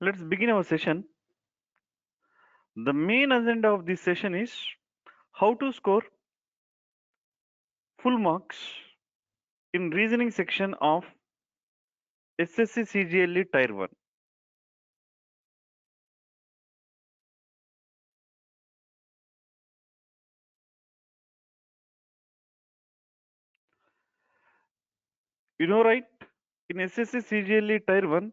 Let's begin our session. The main agenda of this session is how to score full marks in reasoning section of SSCCGLE Tier 1. You know, right? In SSCCGLE Tier 1,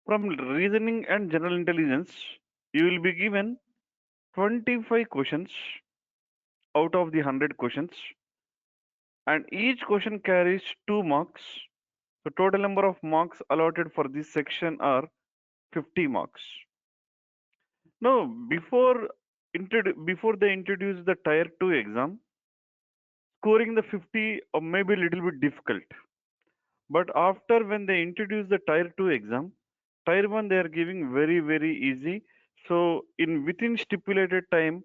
from reasoning and general intelligence, you will be given 25 questions out of the 100 questions, and each question carries 2 marks. The total number of marks allotted for this section are 50 marks. Now, before they introduce the Tier 2 exam, scoring the 50 may be a little bit difficult. But after when they introduce the Tier 2 exam, Tier 1 they are giving very easy. So in within stipulated time,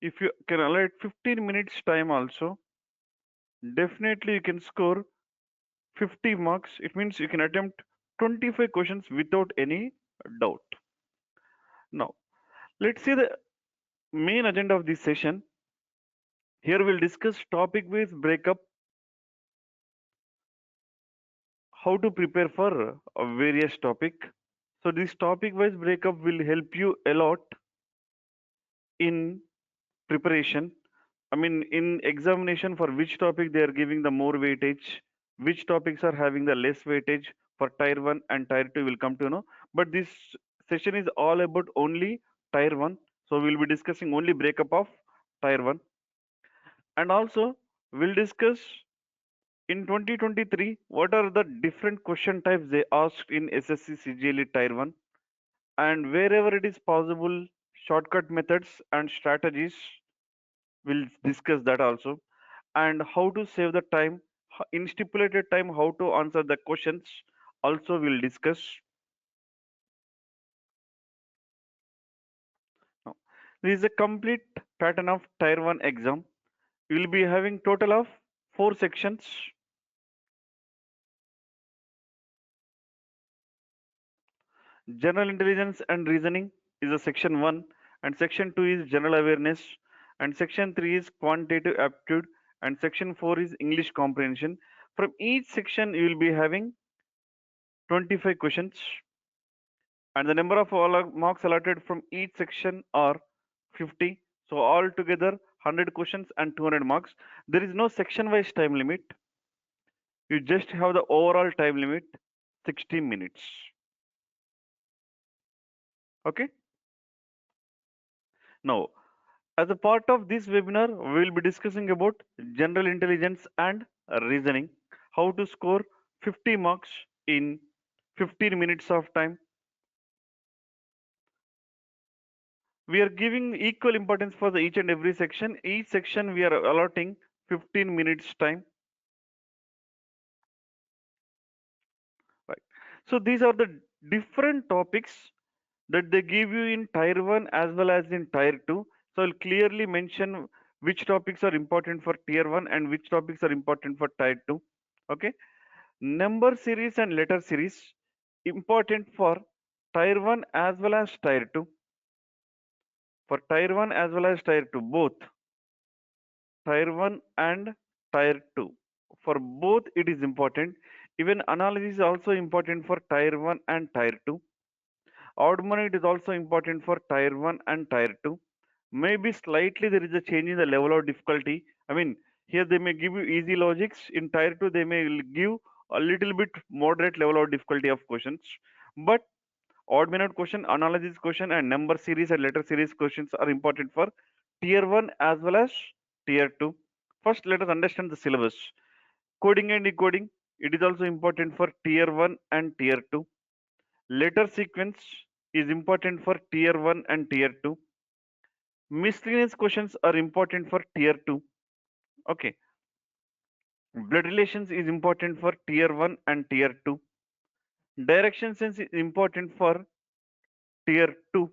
if you can allot 15 minutes time also, definitely you can score 50 marks. It means you can attempt 25 questions without any doubt. Now, let's see the main agenda of this session. Here we'll discuss topic-based breakup, how to prepare for a various topic. So this topic-wise breakup will help you a lot in preparation. I mean, in examination for which topic they are giving the more weightage, which topics are having the less weightage for Tier 1 and Tier 2 will come to know. But this session is all about only Tier 1. So we'll be discussing only breakup of Tier 1. And also we'll discuss in 2023 what are the different question types they asked in SSC CGL Tier 1, and wherever it is possible shortcut methods and strategies, we'll discuss that also, and how to save the time in stipulated time, how to answer the questions also we'll discuss. Now, this is a complete pattern of Tier 1 exam. We will be having total of 4 sections. General intelligence and reasoning is a section 1, and section 2 is general awareness, and section 3 is quantitative aptitude, and section 4 is English comprehension. From each section you will be having 25 questions, and the number of marks allotted from each section are 50. So altogether 100 questions and 200 marks. There is no section wise time limit. You just have the overall time limit, 60 minutes. Okay. Now, as a part of this webinar, we will be discussing about general intelligence and reasoning, how to score 50 marks in 15 minutes of time. We are giving equal importance for each and every section. Each section we are allotting 15 minutes time. Right. So these are the different topics that they give you in Tier 1 as well as in Tier 2. So I'll clearly mention which topics are important for Tier 1 and which topics are important for Tier 2. Okay. Number series and letter series important for Tier 1 as well as Tier 2. For Tier 1 as well as Tier 2, both Tier 1 and Tier 2. For both it is important. Even analysis is also important for Tier 1 and Tier 2. Odd money is also important for Tier 1 and Tier 2. Maybe slightly there is a change in the level of difficulty. I mean, here they may give you easy logics. In Tier 2, they may give a little bit moderate level of difficulty of questions. But odd minute question, analysis question, and number series and letter series questions are important for Tier 1 as well as Tier 2. First, let us understand the syllabus. Coding and decoding, it is also important for Tier 1 and Tier 2. Letter sequence is important for Tier 1 and Tier 2. Miscellaneous questions are important for Tier 2. Okay. Blood relations is important for Tier 1 and Tier 2. Direction sense is important for Tier 2.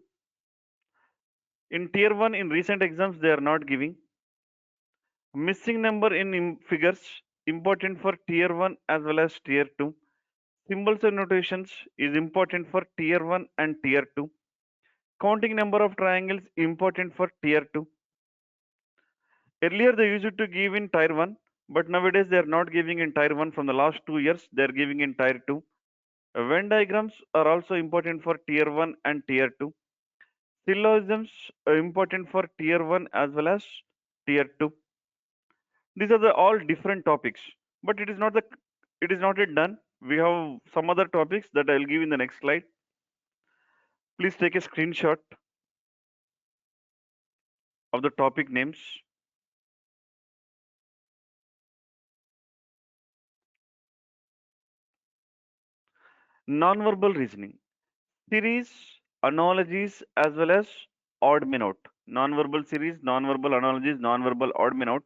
In Tier 1, in recent exams, they are not giving. Missing number in figures important for Tier 1 as well as Tier 2. Symbols and notations is important for tier 1 and tier 2. Counting number of triangles important for tier 2. Earlier they used to give in tier 1, but nowadays they are not giving in tier 1. From the last 2 years they are giving in tier 2. Venn diagrams are also important for tier 1 and tier 2. Syllogisms are important for tier 1 as well as tier 2. These are the all different topics, but it is not yet done. We have some other topics that I'll give in the next slide. Please take a screenshot of the topic names. Non-verbal reasoning, series, analogies as well as odd man out. Non-verbal series, non-verbal analogies, non-verbal odd man out.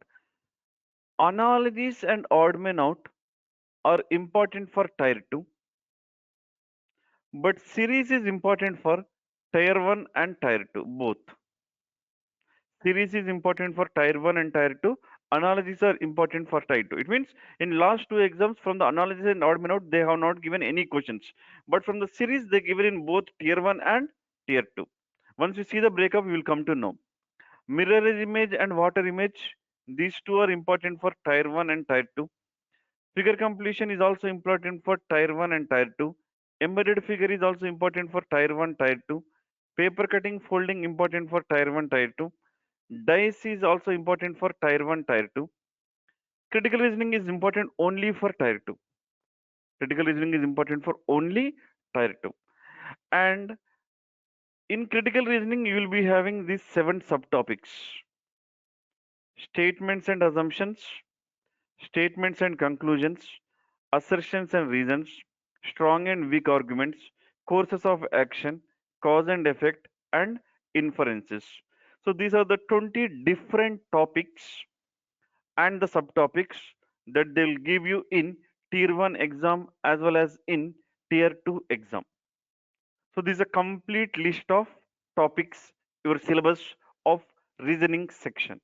Analogies and odd man out are important for tier 2, but series is important for tier 1 and tier 2 both. Series is important for tier 1 and tier 2. Analogies are important for tier 2. It means in last two exams from the analysis and odd man out, they have not given any questions. But from the series, they given in both tier 1 and tier 2. Once you see the breakup, you will come to know. Mirror image and water image, these two are important for tier 1 and tier 2. Figure completion is also important for tier 1 and tier 2. Embedded figure is also important for tier 1, tier 2. Paper cutting, folding important for tier 1, tier 2. Dice is also important for tier 1, tier 2. Critical reasoning is important only for tier 2. Critical reasoning is important for only tier 2. And in critical reasoning, you will be having these 7 subtopics: statements and assumptions, statements and conclusions, assertions and reasons, strong and weak arguments, courses of action, cause and effect, and inferences. So these are the 20 different topics and the subtopics that they'll give you in tier 1 exam as well as in tier 2 exam. So this is a complete list of topics, your syllabus of reasoning section.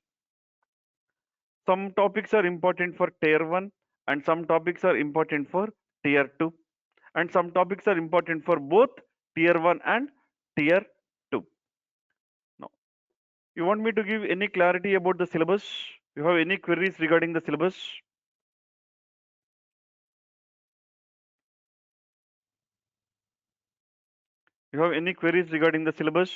Some topics are important for tier 1 and some topics are important for tier 2 and some topics are important for both tier 1 and tier 2. Now, you want me to give any clarity about the syllabus? You have any queries regarding the syllabus? You have any queries regarding the syllabus?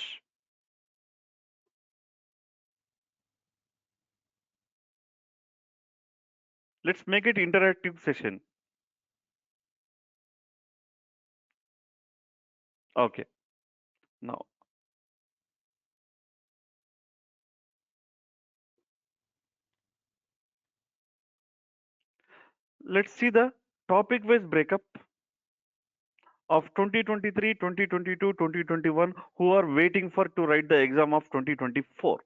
Let's make it interactive session. Okay. Now, let's see the topic wise breakup of 2023, 2022, 2021 who are waiting for to write the exam of 2024.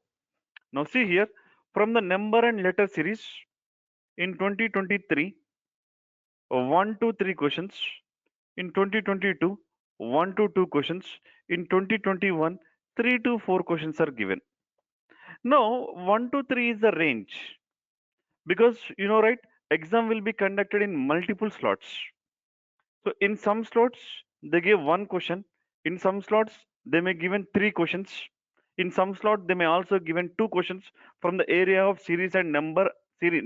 Now see here, from the number and letter series in 2023, 1 to 3 questions. In 2022, 1 to 2 questions. In 2021, 3 to 4 questions are given. Now 1 to 3 is the range because you know right, exam will be conducted in multiple slots. So in some slots they give one question, in some slots they may given three questions, in some slot they may also given two questions from the area of series and number series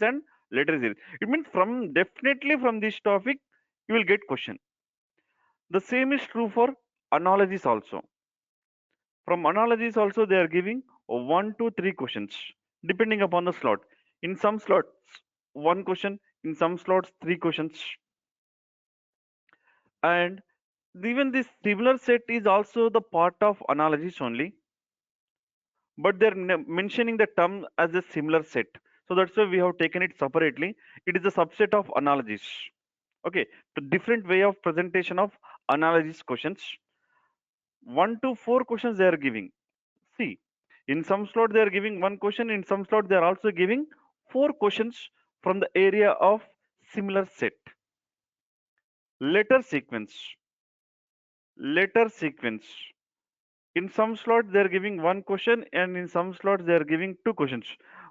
and letter series. It means from definitely from this topic you will get question. The same is true for analogies also. From analogies also they are giving 1 to 3 questions depending upon the slot. In some slots one question, in some slots three questions. And even this similar set is also the part of analogies only, but they're mentioning the term as a similar set. So that's why we have taken it separately. It is a subset of analogies. Okay, the different way of presentation of analogies questions. 1 to 4 questions they are giving. See, in some slot they are giving one question, in some slot they are also giving 4 questions from the area of similar set. Letter sequence. Letter sequence. In some slot they are giving one question and in some slots they are giving two questions.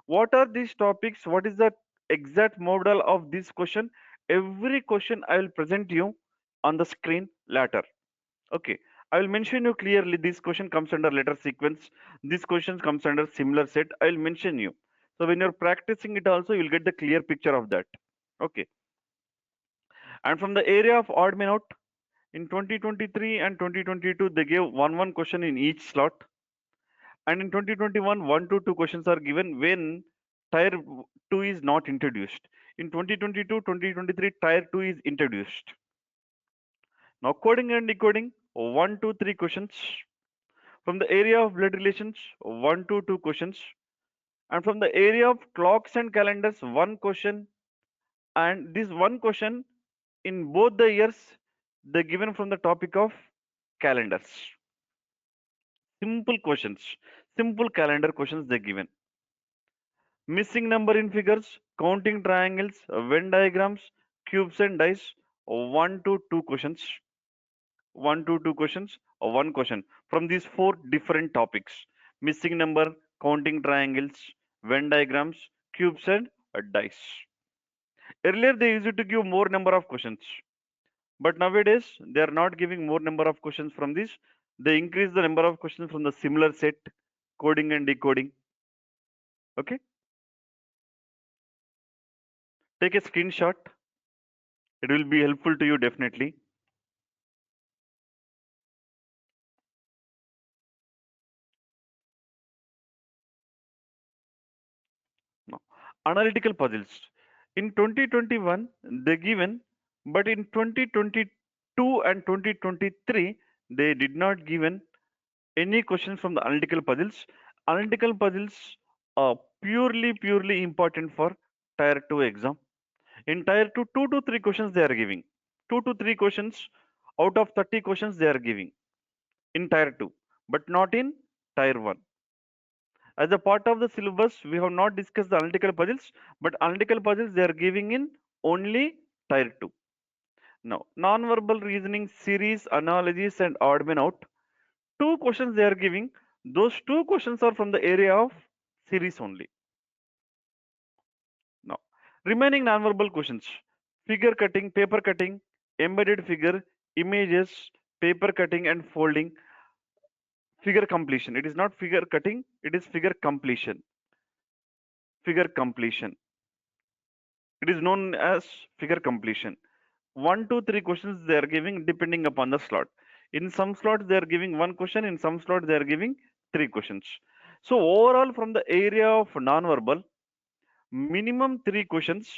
What are these topics? What is the exact model of this question Every question I will present you on the screen later. Okay. I will mention you clearly this question comes under letter sequence. This question comes under similar set. I will mention you. So when you're practicing it also, you'll get the clear picture of that. Okay. And from the area of odd man out, in 2023 and 2022, they gave one question in each slot. And in 2021, 1 to 2 questions are given when Tier 2 is not introduced. In 2022, 2023, Tier 2 is introduced. Now, coding and decoding, 1 to 3 questions. From the area of blood relations, 1 to 2 questions. And from the area of clocks and calendars, 1 question. And this 1 question in both the years, they given from the topic of calendars. Simple questions, simple calendar questions they given. Missing number in figures, counting triangles, Venn diagrams, cubes and dice, 1 to 2 questions. 1 to 2 questions or 1 question from these 4 different topics: missing number, counting triangles, Venn diagrams, cubes and dice. Earlier they used to give more number of questions, but nowadays they are not giving more number of questions from this. They increase the number of questions from the similar set, coding and decoding. Okay, take a screenshot, it will be helpful to you definitely. No. Analytical puzzles. In 2021, they given, but in 2022 and 2023, they did not given any questions from the analytical puzzles. Analytical puzzles are purely important for Tier 2 exam. In Tier 2, 2 to 3 questions they are giving. 2 to 3 questions out of 30 questions they are giving in Tier 2, but not in Tier 1. As a part of the syllabus, we have not discussed the analytical puzzles, but analytical puzzles they are giving in only Tier 2. Now, non-verbal reasoning, series, analogies, and odd man out. 2 questions they are giving. Those 2 questions are from the area of series only. Now, remaining non-verbal questions: figure cutting, paper cutting, embedded figure, images, paper cutting, and folding. Figure completion. It is not figure cutting. It is figure completion. Figure completion. It is known as figure completion. 1 to 3 questions they are giving depending upon the slot. In some slots they are giving 1 question, in some slots they are giving 3 questions. So overall from the area of non-verbal, minimum 3 questions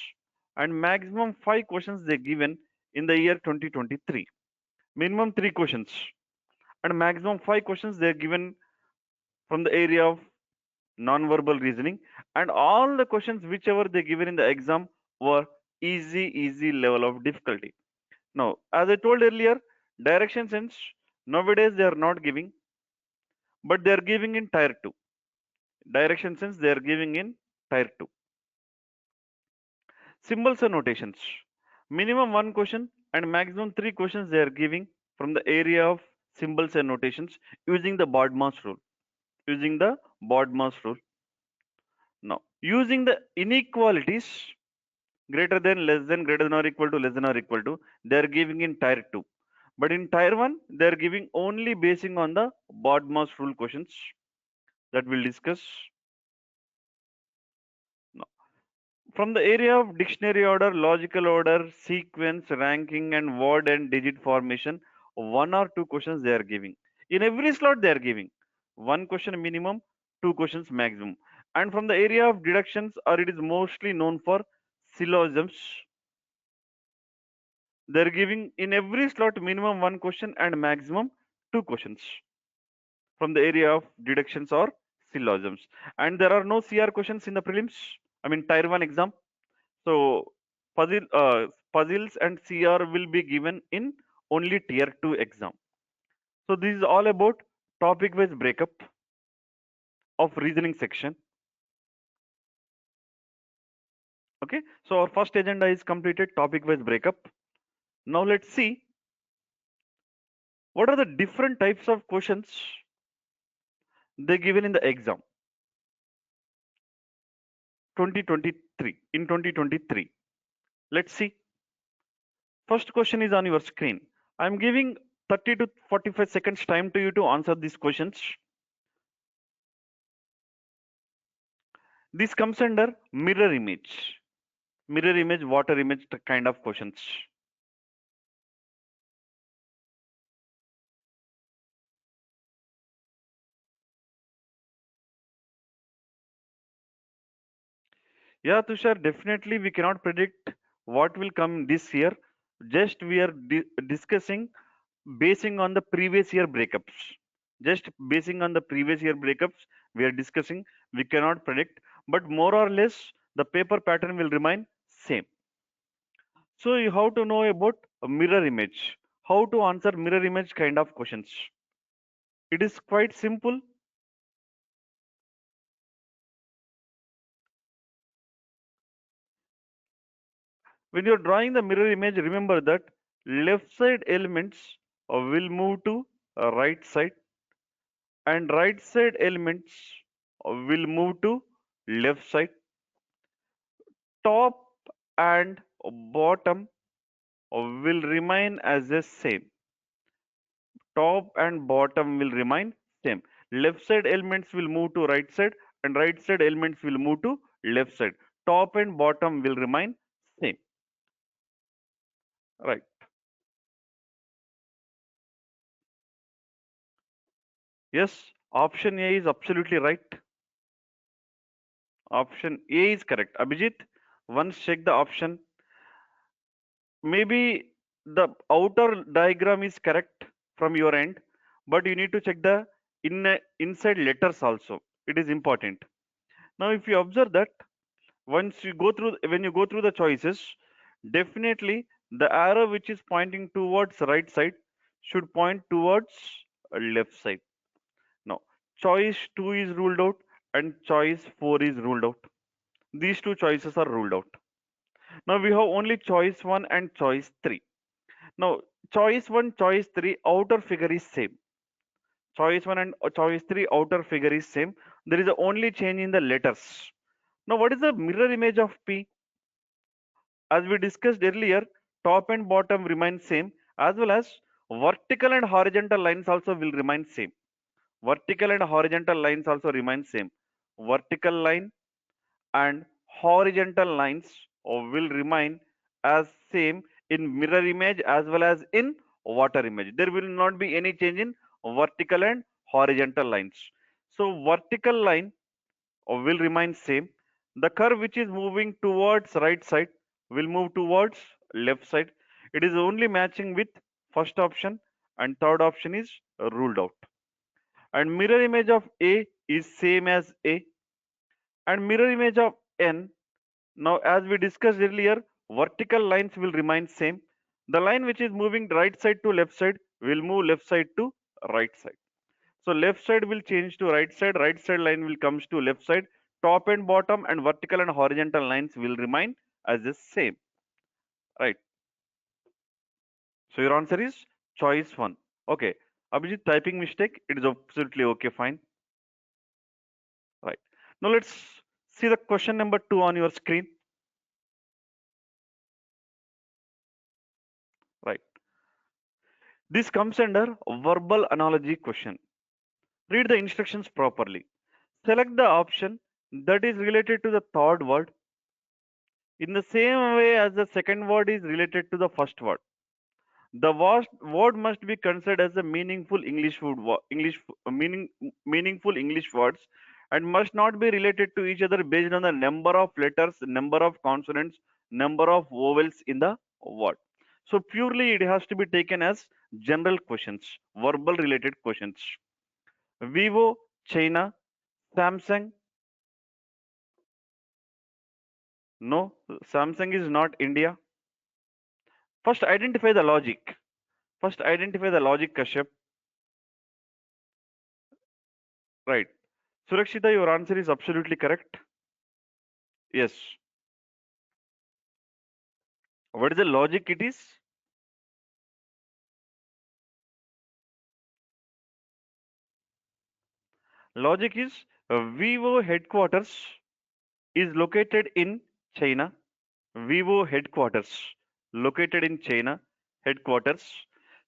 and maximum 5 questions they given in the year 2023. Minimum 3 questions and maximum 5 questions they are given from the area of non-verbal reasoning, and all the questions whichever they given in the exam were easy level of difficulty. Now, as I told earlier, direction sense nowadays they are not giving, but they are giving in Tier 2. Direction sense they are giving in Tier 2. Symbols and notations. Minimum 1 question and maximum 3 questions they are giving from the area of symbols and notations using the BODMAS rule. Using the BODMAS rule. Now, using the inequalities greater than, less than, greater than or equal to, less than or equal to, they are giving in Tier 2. But in Tier 1, they are giving only basing on the BODMAS rule questions that we'll discuss. Now, from the area of dictionary order, logical order, sequence, ranking, and word and digit formation, 1 or 2 questions they are giving. In every slot, they are giving 1 question minimum, 2 questions maximum. And from the area of deductions, or it is mostly known for syllogisms, they are giving in every slot minimum 1 question and maximum 2 questions from the area of deductions or syllogisms. And there are no CR questions in the prelims, I mean Tier 1 exam. So puzzles and CR will be given in only Tier 2 exam. So this is all about topic wise breakup of reasoning section. Okay, so our first agenda is completed, topic wise breakup. Now let's see what are the different types of questions they given in the exam 2023. In 2023, let's see. First question is on your screen. I'm giving 30 to 45 seconds time to you to answer these questions. This comes under mirror image. Mirror image, water image kind of questions. Yeah, Tushar, definitely we cannot predict what will come this year. Just we are discussing basing on the previous year breakups. Just basing on the previous year breakups, we are discussing. We cannot predict, but more or less the paper pattern will remain same. So you have to know about a mirror image. How to answer mirror image kind of questions. It is quite simple. When you're drawing the mirror image, remember that left side elements will move to right side and right side elements will move to left side. Top and bottom will remain as the same. Top and bottom will remain same. Left side elements will move to right side and right side elements will move to left side. Top and bottom will remain same. Right. Yes, option A is absolutely right. Option A is correct. Abhijit, once check the option. Maybe the outer diagram is correct from your end, but you need to check the inside letters also. It is important. Now, if you observe that, once you go through when you go through the choices, definitely the arrow which is pointing towards right side should point towards left side. Now, choice 2 is ruled out and choice 4 is ruled out. These two choices are ruled out. Now we have only choice 1 and choice 3. Now choice 1, choice 3 outer figure is same. Choice 1 and choice 3 outer figure is same. There is a only change in the letters. Now what is the mirror image of P? As we discussed earlier, top and bottom remain same, as well as vertical and horizontal lines also will remain same. Vertical and horizontal lines also remain same. Vertical line and horizontal lines will remain as same in mirror image as well as in water image. There will not be any change in vertical and horizontal lines. So vertical line will remain same. The curve which is moving towards right side will move towards left side. It is only matching with first option and third option is ruled out. And mirror image of A is same as A and mirror image of N. Now, as we discussed earlier, vertical lines will remain same. The line which is moving right side to left side will move left side to right side. So left side will change to right side line will comes to left side. Top and bottom and vertical and horizontal lines will remain as the same. Right. So your answer is choice 1. Okay. Abhijit, typing mistake. It is absolutely okay, fine. Right. Now let's see the question number 2 on your screen. Right. This comes under verbal analogy question. Read the instructions properly. Select the option that is related to the third word in the same way as the second word is related to the first word. The word must be considered as a meaningful meaningful English words and must not be related to each other based on the number of letters, number of consonants, number of vowels in the word. So purely it has to be taken as general questions, verbal related questions. Vivo, China, Samsung. No, Samsung is not India. First, identify the logic. First, identify the logic, Kashyap. Right. Surakshita, your answer is absolutely correct. Yes. What is the logic it is? Logic is Vivo headquarters is located in China. Vivo headquarters. located in China, headquarters.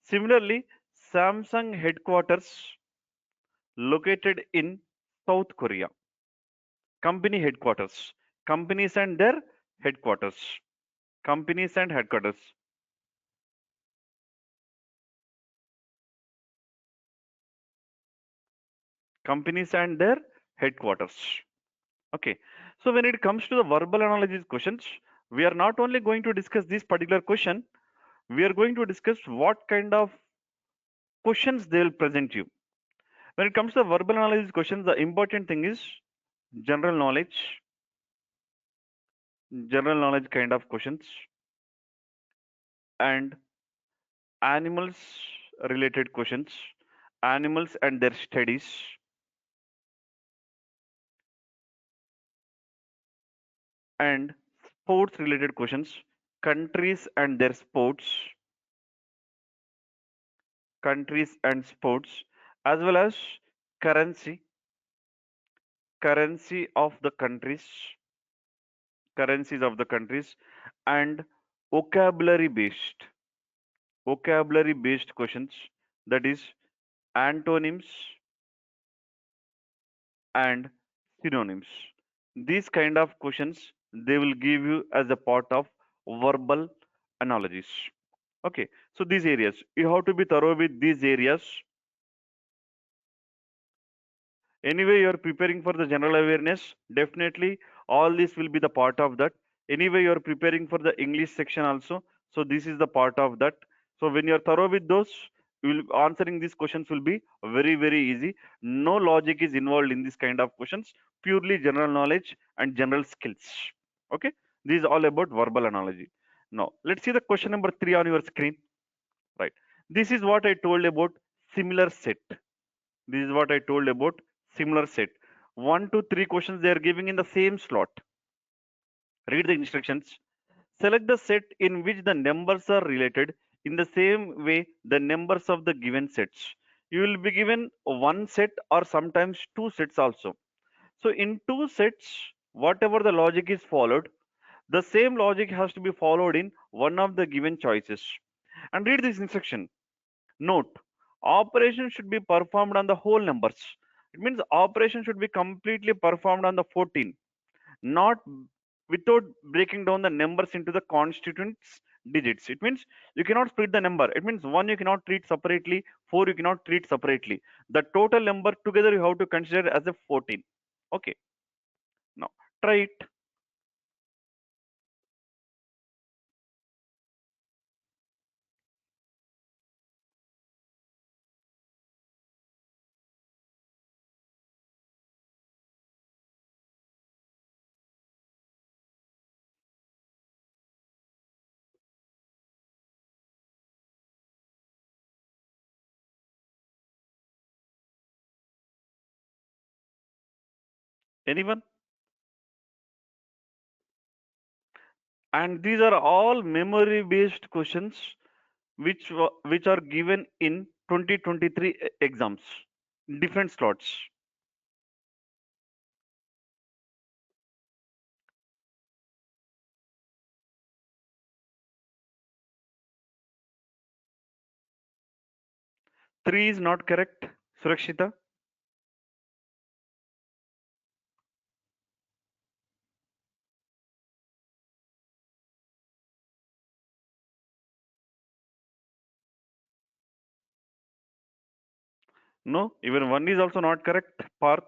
Similarly, Samsung headquarters located in South Korea. Company headquarters. Companies and their headquarters. Companies and headquarters. Companies and their headquarters. Okay. So when it comes to the verbal analysis questions, we are not only going to discuss this particular question, we are going to discuss what kind of questions they will present you. When it comes to the verbal analysis questions, the important thing is general knowledge, general knowledge kind of questions, and animals related questions, animals and their studies, and sports related questions, countries and their sports, countries and sports, as well as currency, currency of the countries, currencies of the countries, and vocabulary based, vocabulary based questions, that is antonyms and synonyms. These kind of questions they will give you as a part of verbal analogies. Okay, so these areas you have to be thorough with these areas. Anyway, you are preparing for the general awareness, definitely all this will be the part of that. Anyway, you are preparing for the English section also, so this is the part of that. So when you are thorough with those, you will answering these questions will be very very easy. No logic is involved in this kind of questions, purely general knowledge and general skills. Okay, this is all about verbal analogy. Now let's see the question number 3 on your screen. Right, this is what I told about similar set. This is what I told about similar set. 1 to 3 questions they are giving in the same slot. Read the instructions. Select the set in which the numbers are related in the same way the numbers of the given sets. You will be given one set or sometimes two sets also. So in two sets, whatever the logic is followed, the same logic has to be followed in one of the given choices. And read this instruction. Note, operation should be performed on the whole numbers. It means operation should be completely performed on the 14, not without breaking down the numbers into the constituents digits. It means you cannot split the number. It means 1 you cannot treat separately, 4 you cannot treat separately. The total number together you have to consider as a 14. Okay. Now try it. Anyone? And these are all memory based questions which are given in 2023 exams, different slots. Three is not correct, Surakshita. No, even one is also not correct, Parth.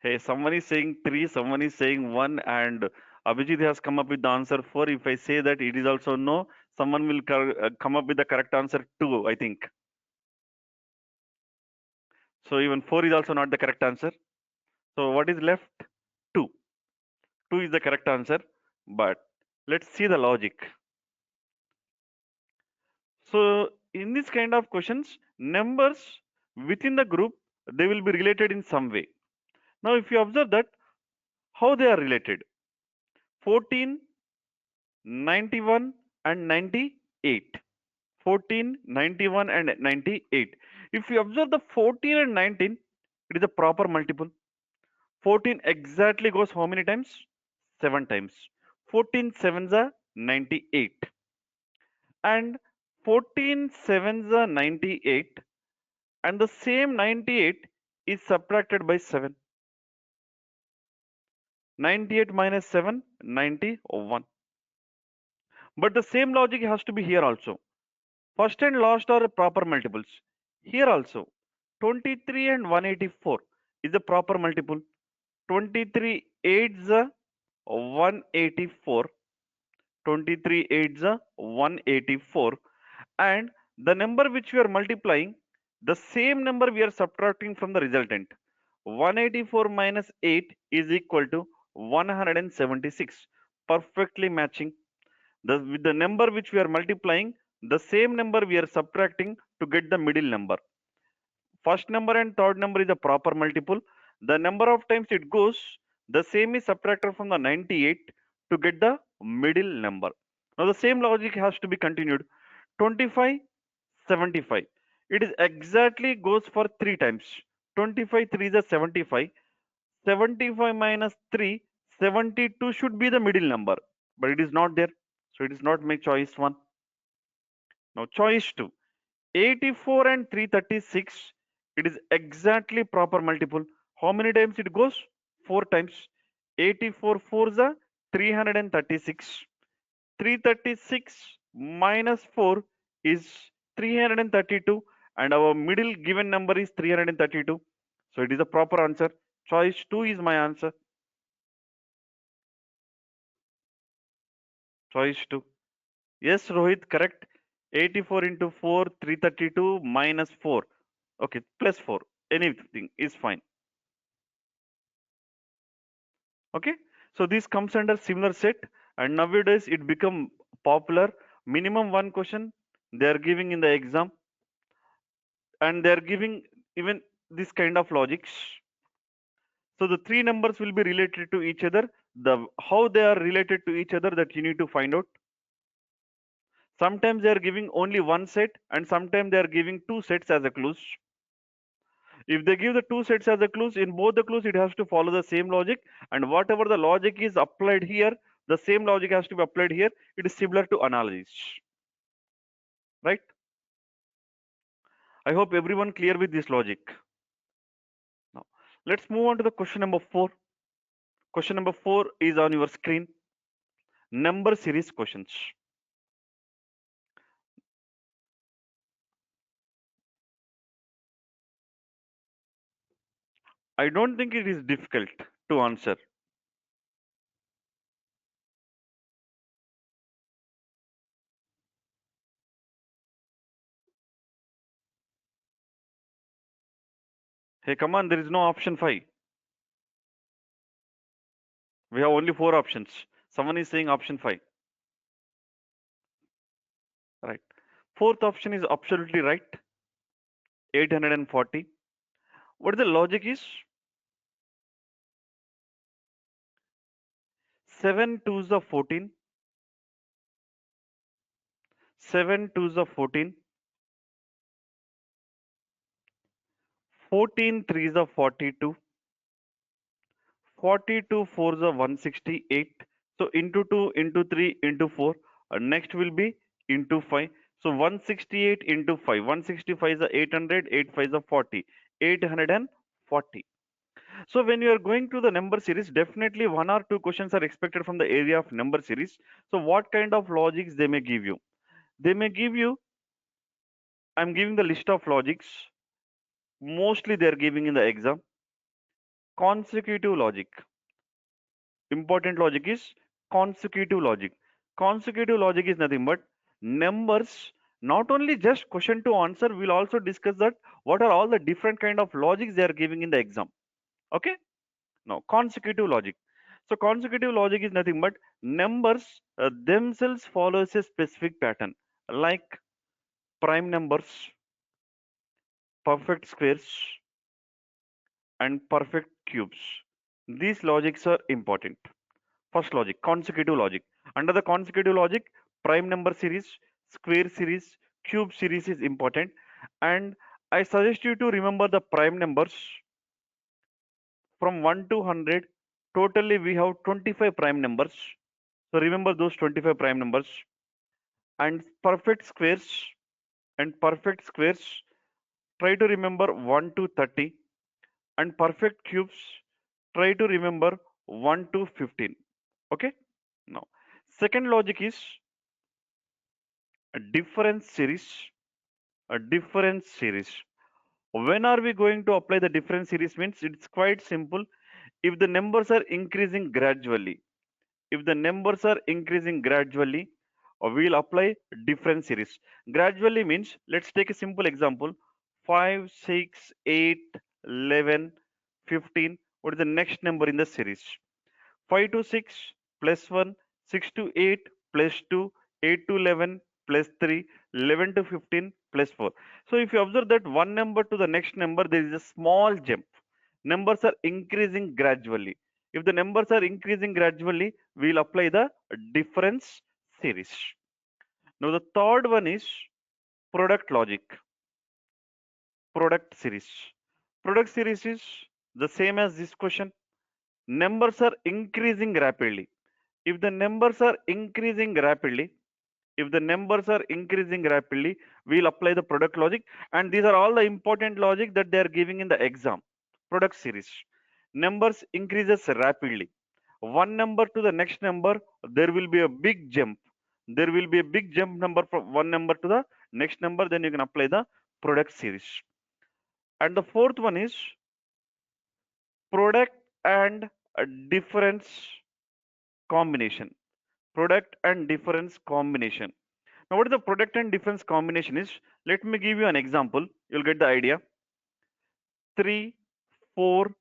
Hey, someone is saying three, someone is saying one, and Abhijit has come up with the answer four. If I say that it is also no, someone will come up with the correct answer two, I think. So even four is also not the correct answer. So what is left? Two. Two is the correct answer. But let's see the logic. So in this kind of questions, numbers within the group, they will be related in some way. Now, if you observe that, how they are related? 14, 91 and 98. 14, 91 and 98. If you observe the 14 and 19, it is a proper multiple. 14 exactly goes how many times? 7 times. 14 sevens are 98. And 14 sevens are 98. And the same 98 is subtracted by 7. 98 minus 7, 91. But the same logic has to be here also. First and last are proper multiples. Here also, 23 and 184 is a proper multiple. 23 8s are 184. 23 8s are 184. And the number which we are multiplying, the same number we are subtracting from the resultant. 184 minus 8 is equal to 176. Perfectly matching. With the number which we are multiplying, the same number we are subtracting to get the middle number. First number and third number is a proper multiple. The number of times it goes, the same is subtracted from the 98 to get the middle number. Now the same logic has to be continued. 25, 75. It is exactly goes for 3 times. 25, 3 is a 75. 75 minus 3, 72 should be the middle number, but it is not there. So it is not my choice 1. Now choice 2. 84 and 336, it is exactly proper multiple. How many times it goes? 4 times. 84 4s are 336. 336 minus 4 is 332, and our middle given number is 332. So it is a proper answer. Choice 2 is my answer. Choice 2. Yes, Rohit, correct. 84 into 4, 332 minus 4. Okay, plus 4. Anything is fine. Okay, so this comes under similar set, and nowadays it become popular. Minimum one question they are giving in the exam, and they are giving even this kind of logics. So the three numbers will be related to each other. The how they are related to each other, that you need to find out. Sometimes they are giving only one set, and sometimes they are giving two sets as a clues. If they give the two sets as a clues, in both the clues it has to follow the same logic, and whatever the logic is applied here, the same logic has to be applied here. It is similar to analogies, right? I hope everyone clear with this logic. Now let's move on to the question number 4. Question number 4 is on your screen. Number series questions. I don't think it is difficult to answer. Hey, come on, there is no option 5. We have only 4 options. Someone is saying option 5. Right. Fourth option is absolutely right. 840. What the logic is? 7 twos are 14. 7 twos are 14. 14 threes are 42. 42 fours are 168. So into 2, into 3, into 4. Next will be into 5. So 168 into 5. 165 is a 800. 8 5 is a 40. 840. So when you are going to the number series, definitely one or two questions are expected from the area of number series. So what kind of logics they may give you? They may give you, I'm giving the list of logics. Mostly they are giving in the exam. Consecutive logic. Important logic is consecutive logic. Consecutive logic is nothing but numbers. Not only just question to answer, we'll also discuss that what are all the different kind of logics they are giving in the exam. Okay. Now consecutive logic. So consecutive logic is nothing but numbers themselves follows a specific pattern, like prime numbers, perfect squares, and perfect cubes. These logics are important. First logic, consecutive logic. Under the consecutive logic, prime number series, square series, cube series is important. And I suggest you to remember the prime numbers from 1 to 100. Totally, we have 25 prime numbers. So remember those 25 prime numbers. And perfect squares try to remember 1 to 30. And perfect cubes, try to remember 1 to 15. Okay. Now, second logic is a difference series. A difference series. When are we going to apply the difference series? Means it's quite simple. If the numbers are increasing gradually, we'll apply difference series. Gradually means, let's take a simple example. 5, 6, 8, 11, 15. What is the next number in the series? 5 to 6 plus 1, 6 to 8 plus 2, 8 to 11 plus 3, 11 to 15 plus 4. So if you observe that one number to the next number, there is a small jump. Numbers are increasing gradually. If the numbers are increasing gradually, we'll apply the difference series. Now the third one is product logic. Product series. Product series is the same as this question. Numbers are increasing rapidly. If the numbers are increasing rapidly, we'll apply the product logic. And these are all the important logic that they are giving in the exam. Product series. Numbers increases rapidly. One number to the next number, there will be a big jump. There will be a big jump number from one number to the next number. Then you can apply the product series. And the fourth one is product and difference combination. Product and difference combination. Now, what is the product and difference combination is? Let me give you an example. You'll get the idea. 3, 4,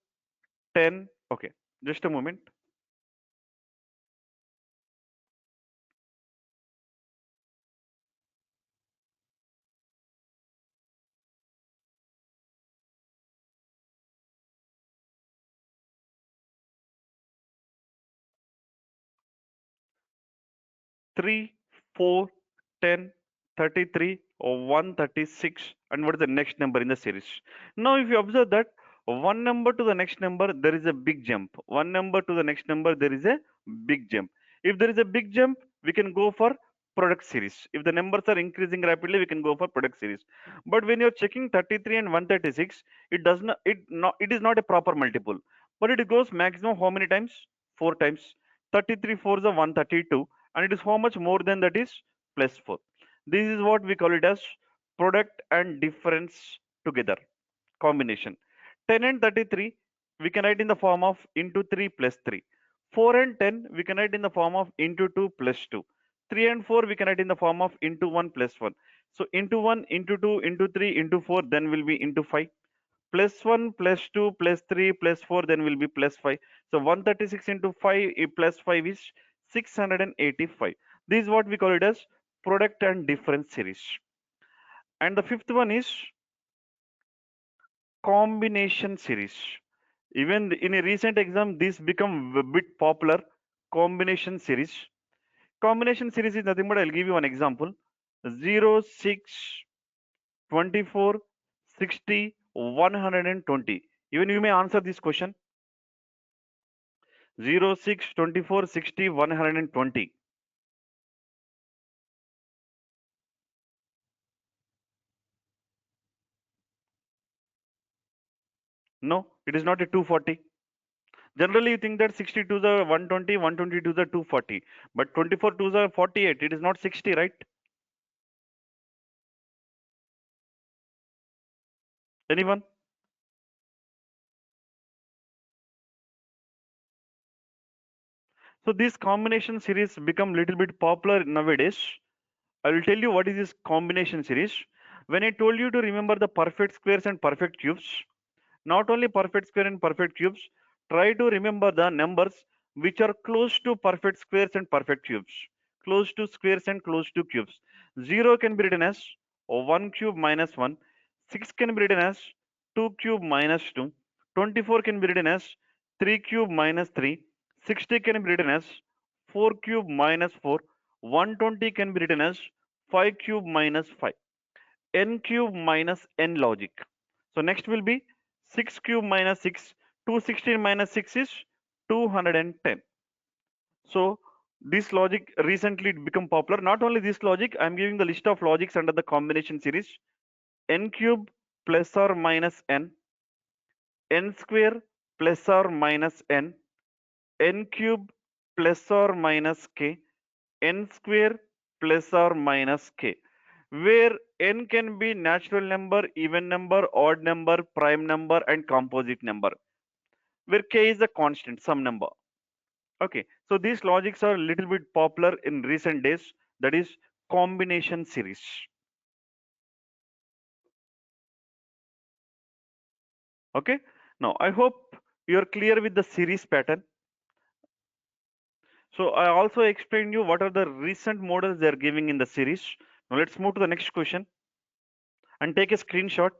10. Okay, just a moment. 3, 4, 10, 33, or 136. And what is the next number in the series? Now, if you observe that one number to the next number, there is a big jump. One number to the next number, there is a big jump. If there is a big jump, we can go for product series. If the numbers are increasing rapidly, we can go for product series. But when you're checking 33 and 136, it is not a proper multiple. But it goes maximum how many times? 4 times. 33 4s are 132, and it is how much more than that is plus 4. This is what we call it as product and difference together combination. 10 and 33 we can write in the form of into 3 plus 3. 4 and 10 we can write in the form of into 2 plus 2. 3 and 4 we can write in the form of into 1 plus 1. So into 1, into 2, into 3, into 4, then will be into 5. Plus 1 plus 2 plus 3 plus 4, then will be plus 5. So 136 into 5 plus 5 is 685. This is what we call it as product and difference series. And the fifth one is combination series. Even in a recent exam, this become a bit popular. Combination series. Combination series is nothing but, I'll give you one example. 0, 6, 24, 60, 120. Even you may answer this question. 0, 6, 24, 60, 120. No, it is not a 240. Generally, you think that 62s are 120, 122s are 240. But 24 twos are 48. It is not 60, right? Anyone? So this combination series become little bit popular nowadays. I will tell you what is this combination series. When I told you to remember the perfect squares and perfect cubes, not only perfect square and perfect cubes, try to remember the numbers which are close to perfect squares and perfect cubes. Close to squares and close to cubes. 0 can be written as 1 cube minus 1. 6 can be written as 2 cube minus 2. 24 can be written as 3 cube minus 3. 60 can be written as 4 cube minus 4. 120 can be written as 5 cube minus 5. n cube minus n logic. So next will be 6 cube minus 6. 216 minus 6 is 210. So this logic recently become popular. Not only this logic, I am giving the list of logics under the combination series. N cube plus or minus n square plus or minus n cube plus or minus k, n square plus or minus k, where n can be natural number, even number, odd number, prime number, and composite number, where k is a constant, some number. Okay, so these logics are a little bit popular in recent days, that is combination series. Okay, now I hope you are clear with the series pattern. So I also explained you what are the recent models they are giving in the series. Now let's move to the next question and take a screenshot.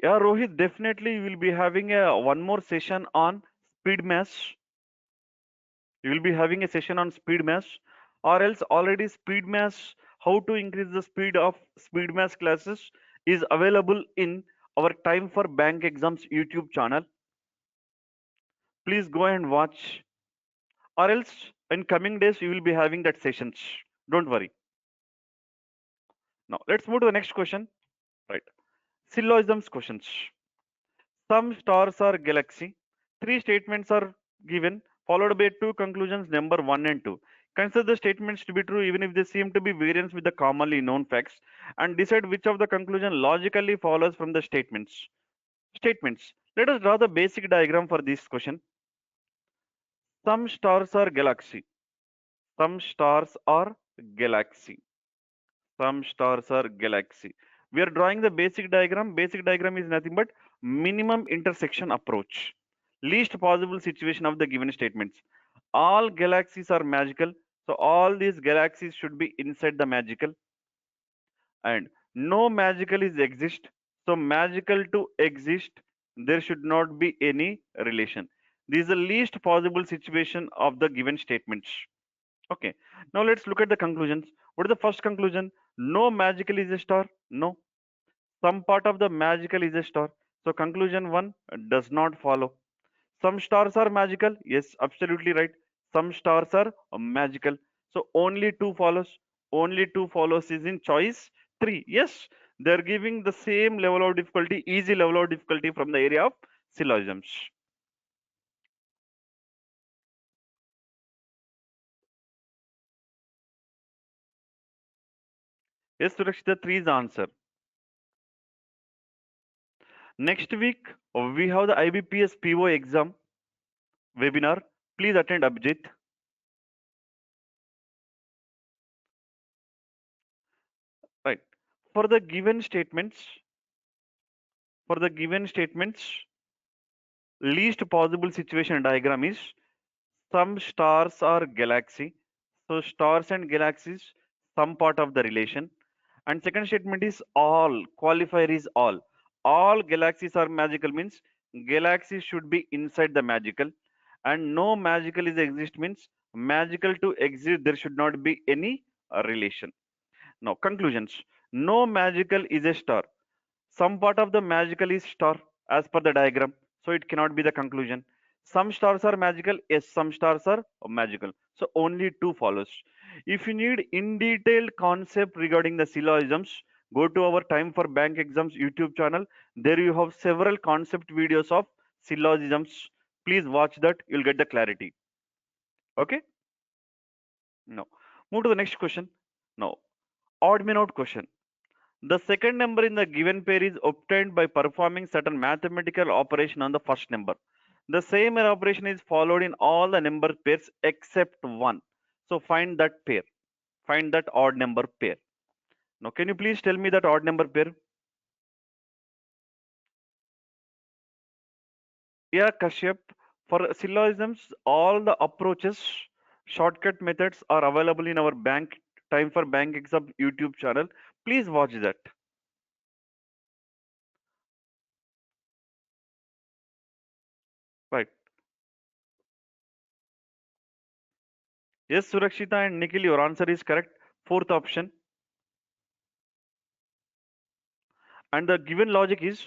Yeah, Rohit, definitely we will be having a one more session on speed maths. You will be having a session on speed maths, or else already speed maths, how to increase the speed of speed maths classes is available in our Time for Bank Exams YouTube channel. Please go and watch, or else in coming days you will be having that sessions. Don't worry. Now let's move to the next question. Right. Syllogisms questions. Some stars are galaxy. Three statements are given, followed by two conclusions, number 1 and 2. Consider the statements to be true even if they seem to be variance with the commonly known facts, and decide which of the conclusion logically follows from the statements. Statements. Let us draw the basic diagram for this question. Some stars are galaxy. Some stars are galaxy. Some stars are galaxy. We are drawing the basic diagram. Basic diagram is nothing but minimum intersection approach. Least possible situation of the given statements. All galaxies are magical. So all these galaxies should be inside the magical. And no magical is exist. So magical to exist, there should not be any relation. This is the least possible situation of the given statements. Okay, now let's look at the conclusions. What is the first conclusion? No magical is a star. No. Some part of the magical is a star. So conclusion 1 does not follow. Some stars are magical. Yes, absolutely right. Some stars are magical. So only 2 follows. Only 2 follows is in choice 3. Yes, they're giving the same level of difficulty, easy level of difficulty from the area of syllogisms. Yes, Surakshita, 3 is the answer. Next week, we have the IBPSPO exam webinar. Please attend, Abhijit. Right. For the given statements, for the given statements, least possible situation diagram is some stars are galaxy. So stars and galaxies, some part of the relation. And second statement is all. Qualifier is all. All galaxies are magical means galaxies should be inside the magical. And no magical is exist means magical to exist there should not be any relation. Now conclusions. No magical is a star. Some part of the magical is star as per the diagram. So it cannot be the conclusion. Some stars are magical. Yes, some stars are magical. So only 2 follows. If you need in detailed concept regarding the syllogisms, go to our Time for Bank Exams YouTube channel. There you have several concept videos of syllogisms. Please watch that. You'll get the clarity. Okay. Now move to the next question. Now odd man out question. The second number in the given pair is obtained by performing certain mathematical operation on the first number. The same operation is followed in all the number pairs except one. So find that pair. Find that odd number pair. Now can you please tell me that odd number pair? Yeah, Kashyap. For syllogisms, all the approaches, shortcut methods are available in our bank Time for Bank Exam YouTube channel. Please watch that. Right. Yes, Surakshita and Nikhil, your answer is correct. Fourth option. And the given logic is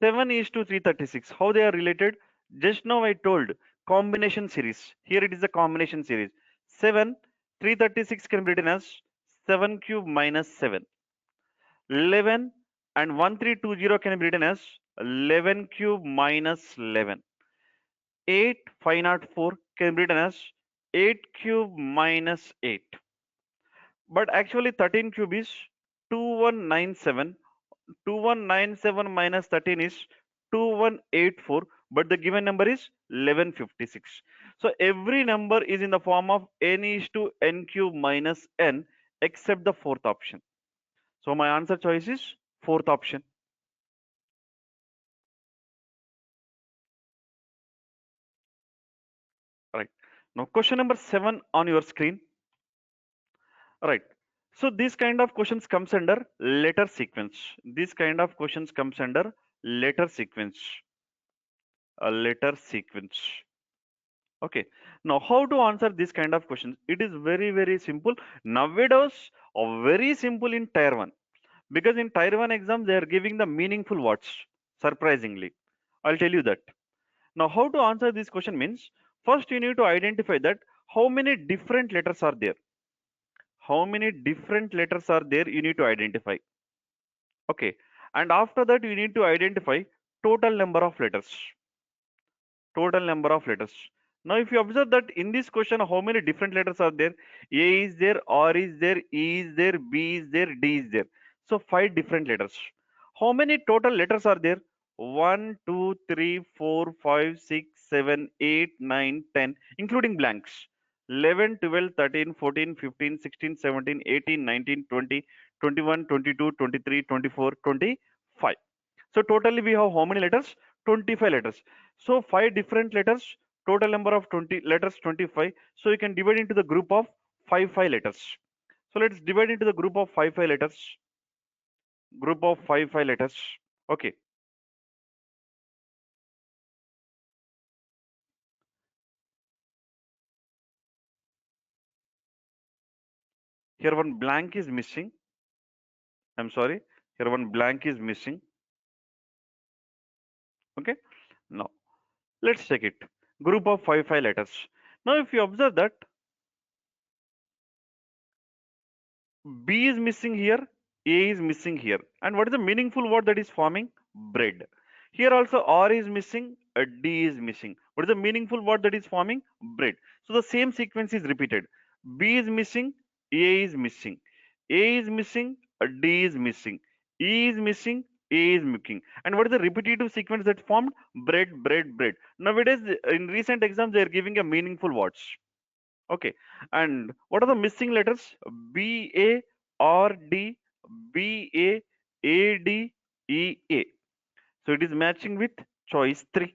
7 is to 336. How they are related? Just now I told combination series. Here it is a combination series. 7, 336 can be written as 7 cube minus 7. 11 and 1320 can be written as 11 cube minus 11. 8, 504 can be written as 8 cube minus 8. But actually 13 cube is 2197. 2197 minus 13 is 2184, but the given number is 1156. So every number is in the form of n is to n cube minus n except the fourth option. So my answer choice is fourth option. Right. Now question number 7 on your screen. Right. So this kind of questions comes under letter sequence. This kind of questions comes under letter sequence. A letter sequence. Okay. Now how to answer this kind of questions? It is very, very simple. Nowadays, very simple in tier 1. Because in tier 1 exam, they are giving the meaningful words. Surprisingly. I'll tell you that. Now how to answer this question means, first you need to identify that how many different letters are there. How many different letters are there, you need to identify. Okay. And after that, you need to identify total number of letters. Total number of letters. Now, if you observe that in this question, how many different letters are there? A is there, R is there, E is there, B is there, D is there. So, 5 different letters. How many total letters are there? 1, 2, 3, 4, 5, 6, 7, 8, 9, 10, including blanks. 11, 12, 13, 14, 15, 16, 17, 18, 19, 20, 21, 22, 23, 24, 25. So totally we have how many letters? 25 letters. So 5 different letters, total number of 20 letters 25. So you can divide into the group of 5 letters. So let's divide into the group of 5 letters. Group of 5 letters. Okay. Here one blank is missing. I'm sorry. Here one blank is missing. Okay. Now let's check it. Group of 5 letters. Now if you observe that B is missing here, A is missing here. And what is the meaningful word that is forming? Bread. Here also R is missing, D is missing. What is the meaningful word that is forming? Bread. So the same sequence is repeated. B is missing, A is missing. A is missing, D is missing. E is missing, A is missing. And what is the repetitive sequence that formed? Bread, bread, bread. Nowadays, in recent exams, they are giving a meaningful words. Okay. And what are the missing letters? B, A, R, D, B, A, A, D, E, A. So it is matching with choice 3.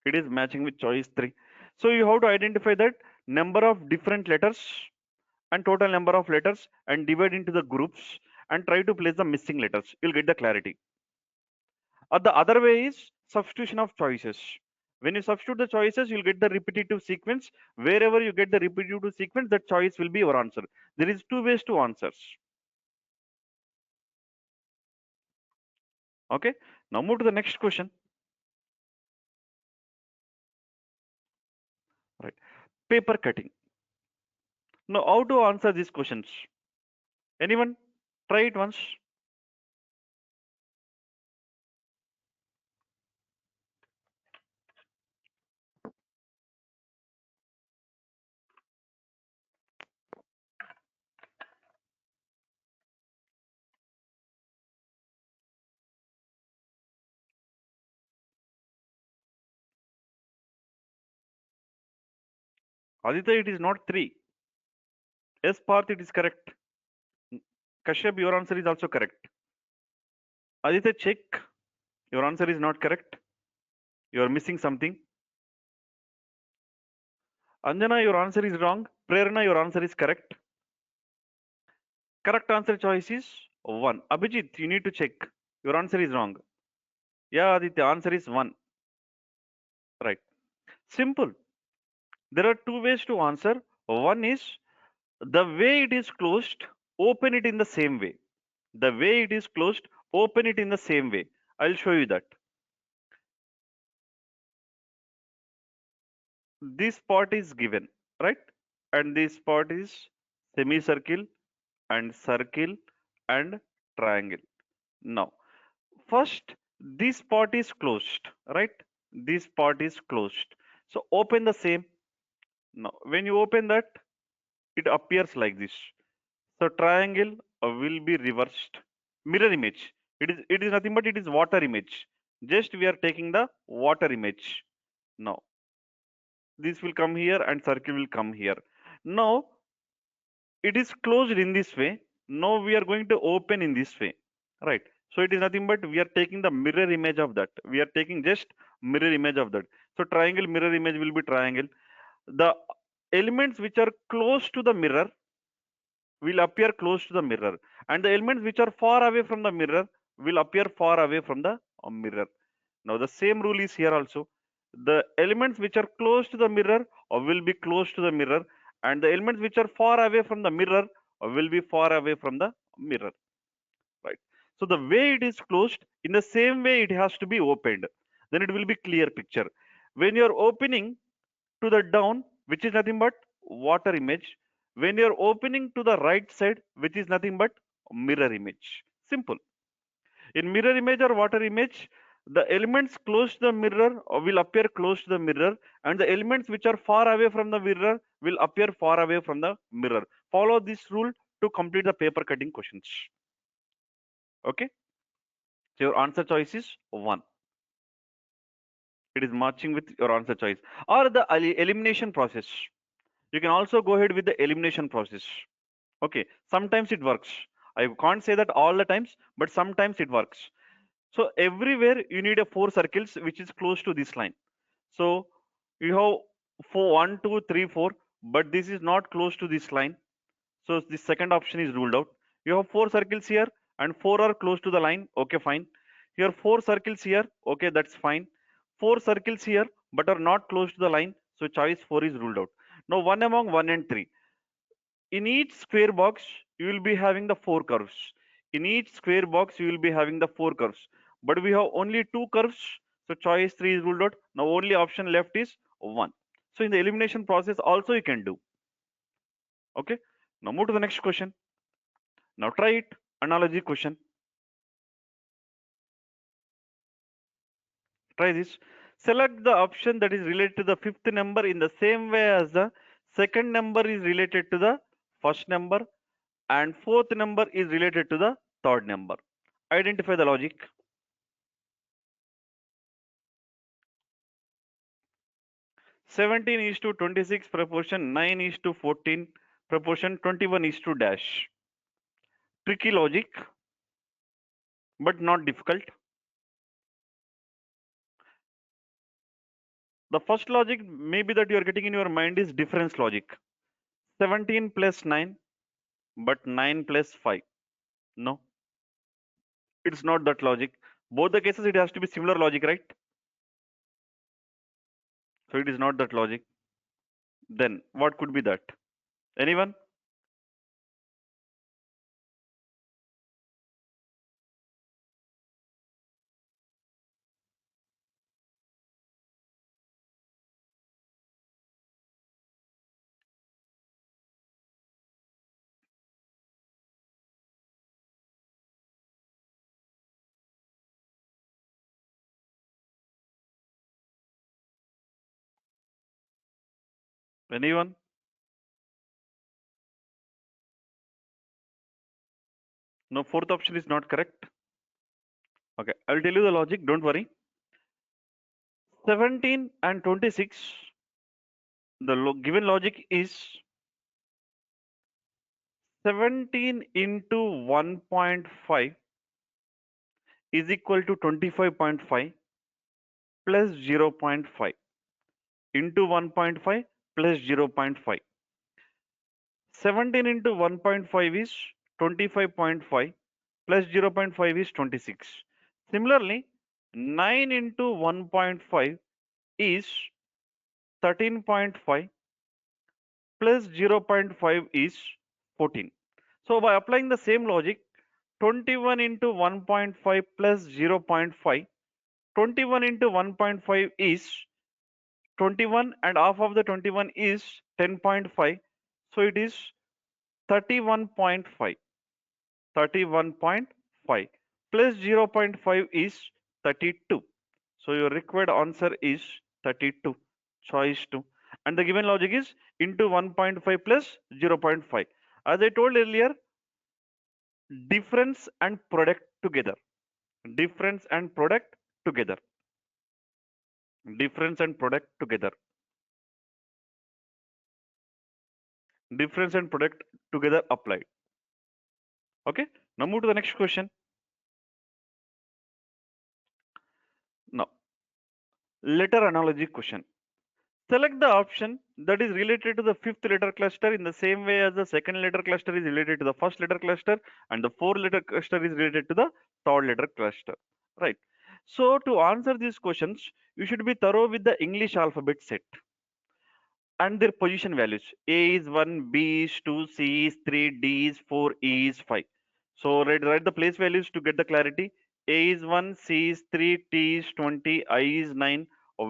It is matching with choice 3. So you have to identify that number of different letters and total number of letters and divide into the groups and try to place the missing letters. You'll get the clarity. The other way is substitution of choices. When you substitute the choices, you'll get the repetitive sequence. Wherever you get the repetitive sequence, that choice will be your answer. There is 2 ways to answers. Okay. Now move to the next question. Right. Paper cutting. Now how to answer these questions? Anyone? Try it once. Aditya, it is not 3. Yes, Parth, it is correct. Kashyap, your answer is also correct. Aditya, check. Your answer is not correct. You are missing something. Anjana, your answer is wrong. Prerna, your answer is correct. Correct answer choice is 1. Abhijit, you need to check. Your answer is wrong. Yeah, Aditya, answer is 1. Right. Simple. There are 2 ways to answer. One is the way it is closed, open it in the same way. The way it is closed, open it in the same way. I'll show you that. This part is given, right? And this part is semicircle and circle and triangle. Now, first, this part is closed, right? This part is closed. So open the same. Now, when you open that, it appears like this. So triangle will be reversed. Mirror image. It is nothing but it is water image. Just we are taking the water image. Now, this will come here and circle will come here. Now, it is closed in this way. Now we are going to open in this way, right? So it is nothing but we are taking the mirror image of that. We are taking just mirror image of that. So triangle mirror image will be triangle. The elements which are close to the mirror will appear close to the mirror, and the elements which are far away from the mirror will appear far away from the mirror. Now the same rule is here also. The elements which are close to the mirror will be close to the mirror, and the elements which are far away from the mirror will be far away from the mirror, right? So the way it is closed, in the same way it has to be opened. Then it will be clear picture. When you are opening to the down, which is nothing but water image. When you are opening to the right side, which is nothing but mirror image. Simple. In mirror image or water image, the elements close to the mirror will appear close to the mirror, and the elements which are far away from the mirror will appear far away from the mirror. Follow this rule to complete the paper cutting questions. Okay. So your answer choice is 1. It is matching with your answer choice. Or the elimination process. You can also go ahead with the elimination process. Okay, sometimes it works. I can't say that all the times, but sometimes it works. So everywhere you need a 4 circles which is close to this line. So you have 4, 1, 2, 3, 4, but this is not close to this line. So the second option is ruled out. You have 4 circles here and 4 are close to the line. Okay, fine. Here 4 circles here. Okay, that's fine. 4 circles here but are not close to the line. So choice 4 is ruled out. Now 1 among 1 and 3. In each square box, you will be having the 4 curves. In each square box, you will be having the 4 curves. But we have only 2 curves. So choice 3 is ruled out. Now only option left is 1. So in the elimination process also you can do. Okay. Now move to the next question. Now try it. Analogy question. Try this. Select the option that is related to the 5th number in the same way as the second number is related to the first number and 4th number is related to the 3rd number. Identify the logic. 17 is to 26 proportion 9 is to 14 proportion 21 is to dash. Tricky logic, but not difficult. The first logic maybe that you are getting in your mind is difference logic. 17 plus 9, but 9 plus 5. No, it's not that logic. Both the cases it has to be similar logic, right? So it is not that logic. Then what could be that? Anyone? Anyone? No, fourth option is not correct. Okay, I'll tell you the logic, don't worry. 17 and 26, the given logic is 17 into 1.5 is equal to 25.5 plus 0.5 into 1.5 plus 0.5. 17 into 1.5 is 25.5 plus 0.5 is 26. Similarly, 9 into 1.5 is 13.5 plus 0.5 is 14. So by applying the same logic, 21 into 1.5 plus 0.5, 21 into 1.5 is 21 and half of the 21 is 10.5. So it is 31.5. 31.5 plus 0.5 is 32. So your required answer is 32. Choice 2. And the given logic is into 1.5 plus 0.5. As I told earlier, difference and product together. Difference and product together. Difference and product together. Difference and product together applied. Okay. Now move to the next question. Now, letter analogy question. Select the option that is related to the fifth letter cluster in the same way as the second letter cluster is related to the first letter cluster and the fourth letter cluster is related to the third letter cluster. Right. So to answer these questions, you should be thorough with the English alphabet set and their position values. A is 1, B is 2, C is 3, D is 4, E is 5. So write the place values to get the clarity. A is 1, C is 3, T is 20, I is 9,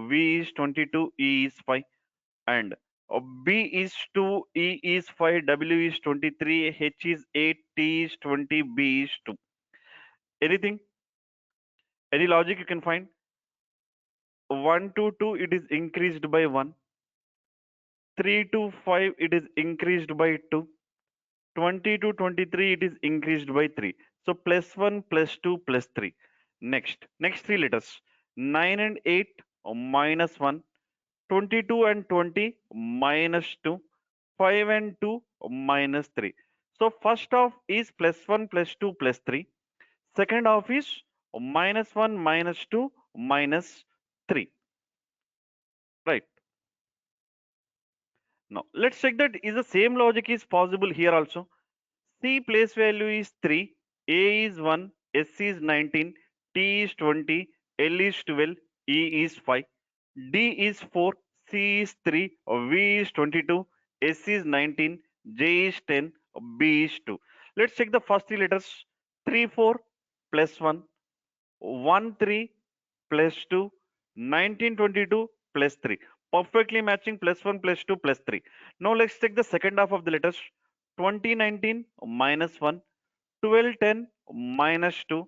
V is 22, E is 5. And B is 2, E is 5, W is 23, H is 8, T is 20, B is 2. Anything? Any logic you can find? 1 to 2, it is increased by 1. 3 to 5, it is increased by 2. 20 to 23, it is increased by 3. So plus 1, plus 2, plus 3. Next three letters. 9 and 8, minus 1. 22 and 20, minus 2. 5 and 2, minus 3. So first half is plus 1, plus 2, plus 3. Second half is minus 1, minus 2, minus 3. Right. Now let's check that is the same logic is possible here also. C place value is 3, A is 1, S is 19, T is 20, L is 12, E is 5, D is 4, C is 3, V is 22, S is 19, J is 10, B is 2. Let's check the first three letters. 3, 4 plus 1, 1, 3 plus 2, 19, 22 plus 3. Perfectly matching plus 1 plus 2 plus 3. Now let's check the second half of the letters. 2019 minus 1, 1210 minus 2,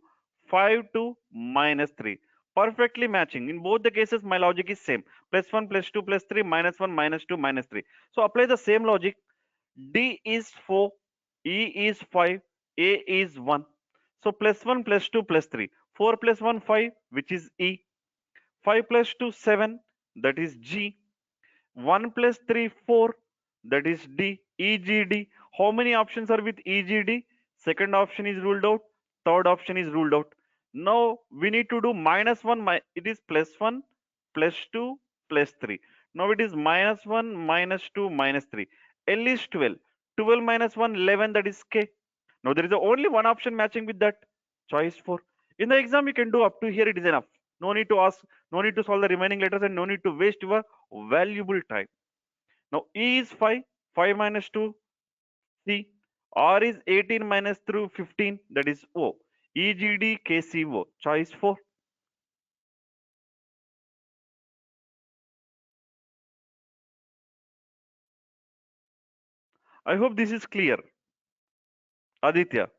52 minus 3. Perfectly matching. In both the cases, my logic is same. Plus 1 plus 2 plus 3 minus 1 minus 2 minus 3. So apply the same logic. D is 4, E is 5, A is 1. So plus 1 plus 2 plus 3. 4 plus 1 5, which is E. 5 plus 2 7, that is G. 1 plus 3 4, that is D. EGD. How many options are with EGD? Second option is ruled out, third option is ruled out. Now we need to do minus 1, it is plus 1 plus 2 plus 3. Now it is minus 1 minus 2 minus 3. L is 12. 12 minus 1 11, that is K. Now there is only one option matching with that. Choice 4. In the exam you can do up to here, it is enough. No need to ask, no need to solve the remaining letters, and no need to waste your valuable time. Now E is 5, 5 minus 2, C. R is 18 minus 3, 15, that is O. EGD, KCO. Choice 4. I hope this is clear. Aditya.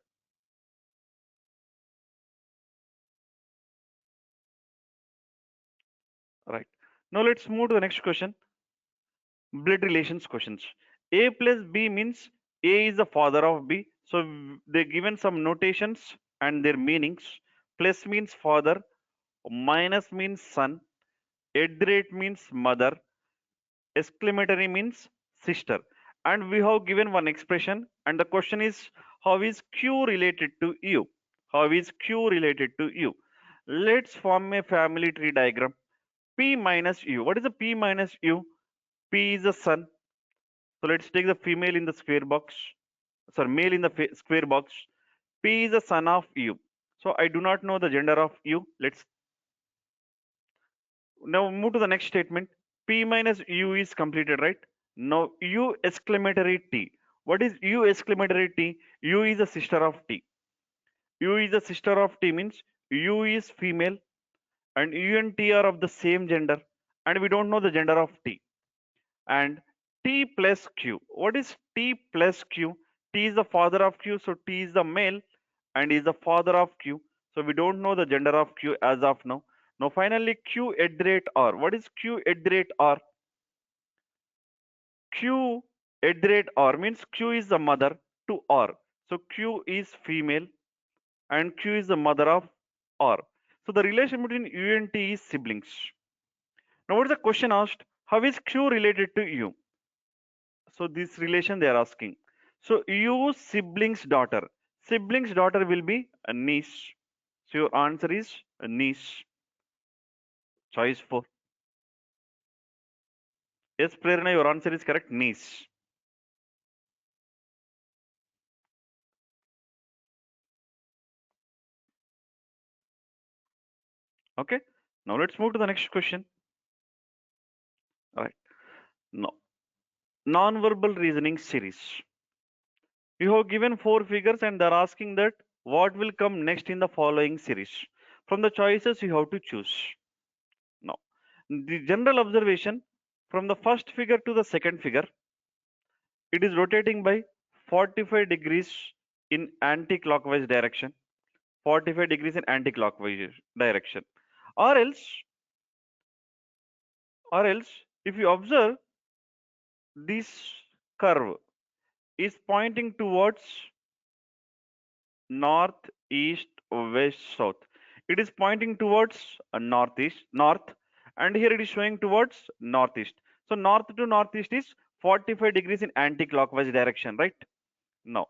Right. Now let's move to the next question. Blood relations questions. A plus B means A is the father of B. So they're given some notations and their meanings. Plus means father, minus means son, at the rate means mother, exclamatory means sister. And we have given one expression, and the question is, how is Q related to U? How is Q related to U? Let's form a family tree diagram. P minus U. What is the P minus U? P is the son. So let's take the female in the square box. Sorry, male in the square box. P is the son of U. So I do not know the gender of U. Let's now move to the next statement. P minus U is completed, right? Now U exclamatory T. What is U exclamatory T? U is a sister of T. U is a sister of T means U is female and U and T are of the same gender and we don't know the gender of T. And T plus Q. What is T plus Q? T is the father of Q, so T is the male and is the father of Q. So we don't know the gender of Q as of now. Now finally Q at the rate R. What is Q at the rate R? Q at the rate R means Q is the mother to R. So Q is female and Q is the mother of R. So the relation between U and T is siblings. Now what is the question asked? How is Q related to U? So this relation they are asking. So U siblings daughter. Siblings daughter will be a niece. So your answer is a niece. Choice 4. Yes, Prerna, your answer is correct. Niece. Okay. Now let's move to the next question. All right. Now, non-verbal reasoning series. You have given 4 figures and they're asking that what will come next in the following series. From the choices you have to choose. Now, the general observation from the first figure to the second figure, it is rotating by 45 degrees in anti-clockwise direction. 45 degrees in anti-clockwise direction. Or else, if you observe, this curve is pointing towards north, east, west, south. It is pointing towards north, and here it is showing towards northeast. So north to northeast is 45 degrees in anti-clockwise direction, right? Now,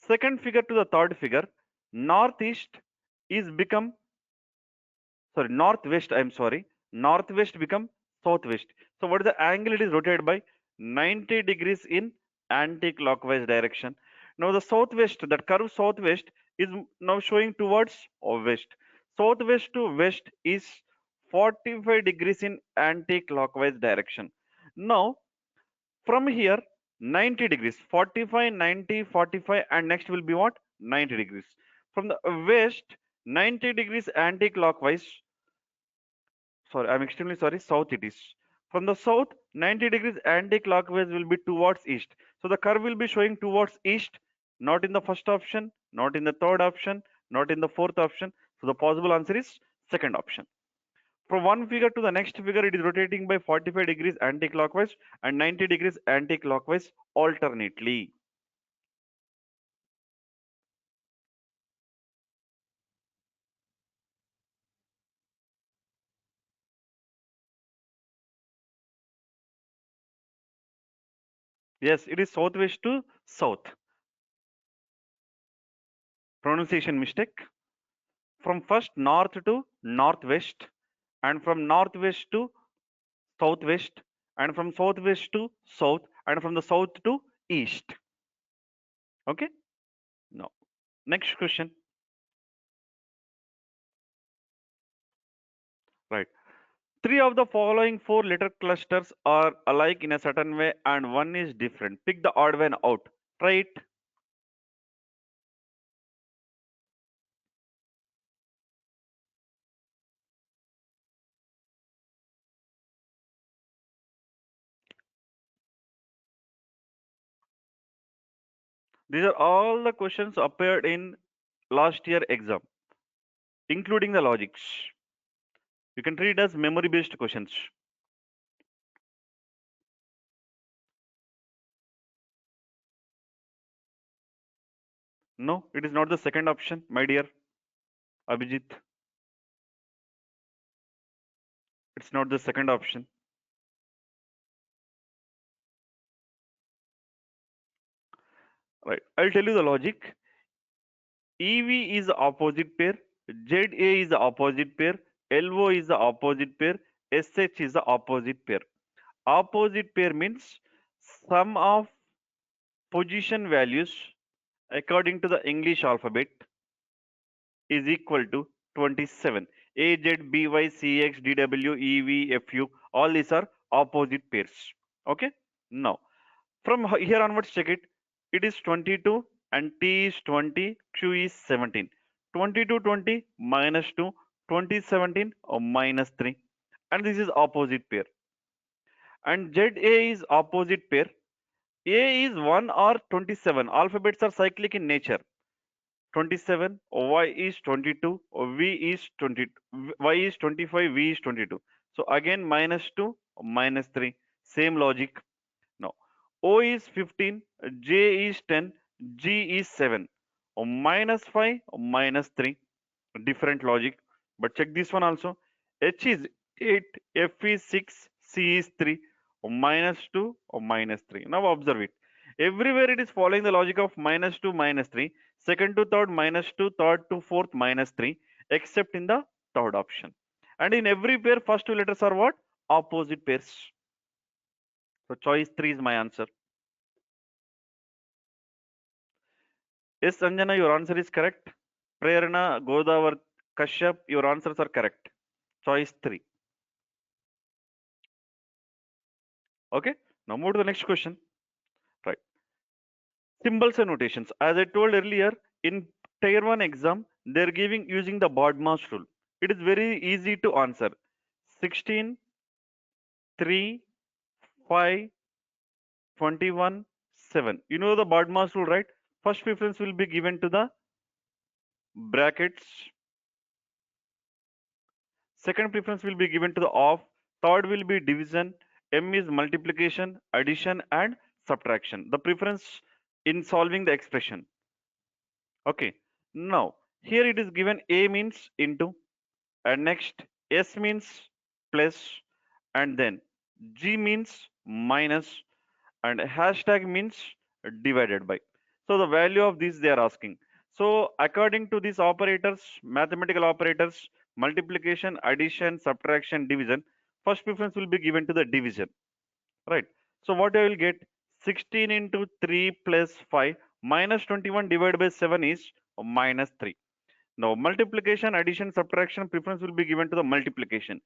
second figure to the third figure, northeast is become northwest. I'm sorry, northwest become southwest. So what is the angle? It is rotated by 90 degrees in anti-clockwise direction. Now the southwest, that curve southwest is now showing towards west. Southwest to west is 45 degrees in anti-clockwise direction. Now from here 90 degrees, 45, 90, 45, and next will be what? 90 degrees. From the west, 90 degrees anti-clockwise. Sorry, I'm extremely sorry. South it is. From the south, 90 degrees anti-clockwise will be towards east. So the curve will be showing towards east, not in the first option, not in the third option, not in the fourth option. So the possible answer is second option. From one figure to the next figure, it is rotating by 45 degrees anti-clockwise and 90 degrees anti-clockwise alternately. Yes, it is southwest to south. Pronunciation mistake. From first north to northwest and from northwest to southwest and from southwest to south and from the south to east. Okay. Now next question. Right, 3 of the following 4 letter clusters are alike in a certain way and one is different. Pick the odd one out. Try it. These are all the questions appeared in last year exam, including the logics. You can treat as memory based questions. No, it is not the second option, my dear Abhijit. It's not the second option. Right, I'll tell you the logic. EV is the opposite pair, ZA is the opposite pair, LO is the opposite pair, SH is the opposite pair. Opposite pair means sum of position values according to the English alphabet is equal to 27. A, Z, B, Y, C, X, D, W, E, V, F, U All these are opposite pairs. Okay. Now from here onwards, check it. It is 22 and T is 20, Q is 17. 22 20 minus 2, 20 17 or minus 3. And this is opposite pair. And ZA is opposite pair. A is 1 or 27. Alphabets are cyclic in nature. 27, Y is 22, V is 20, Y is 25, V is 22. So again minus 2, minus 3. Same logic. Now, O is 15, J is 10, G is 7, minus 5, minus 3. Different logic. But check this one also. H is 8, F is 6, C is 3, minus 2, minus 3. Now observe it. Everywhere it is following the logic of minus 2, minus 3. Second to third, minus 2, third to fourth, minus 3, except in the third option. And in every pair, first two letters are what? Opposite pairs. So choice 3 is my answer. Yes, Anjana, your answer is correct. Prerna, Godavar, Kashyap, your answers are correct. Choice 3. Okay, now move to the next question. Right. Symbols and notations. As I told earlier, in Tier 1 exam, they're giving using the BODMAS rule. It is very easy to answer. 16, 3, 5, 21, 7. You know the BODMAS rule, right? First preference will be given to the brackets. Second preference will be given to the off. Third will be division. M is multiplication, addition, and subtraction. The preference in solving the expression. Okay. Now, here it is given A means into, and next S means plus, and then G means minus, and hashtag means divided by. So the value of this they are asking. So according to these operators, mathematical operators, multiplication, addition, subtraction, division, first preference will be given to the division, right? So what I will get, 16 into 3 plus 5 minus 21 divided by 7 is minus 3. Now multiplication, addition, subtraction preference will be given to the multiplication.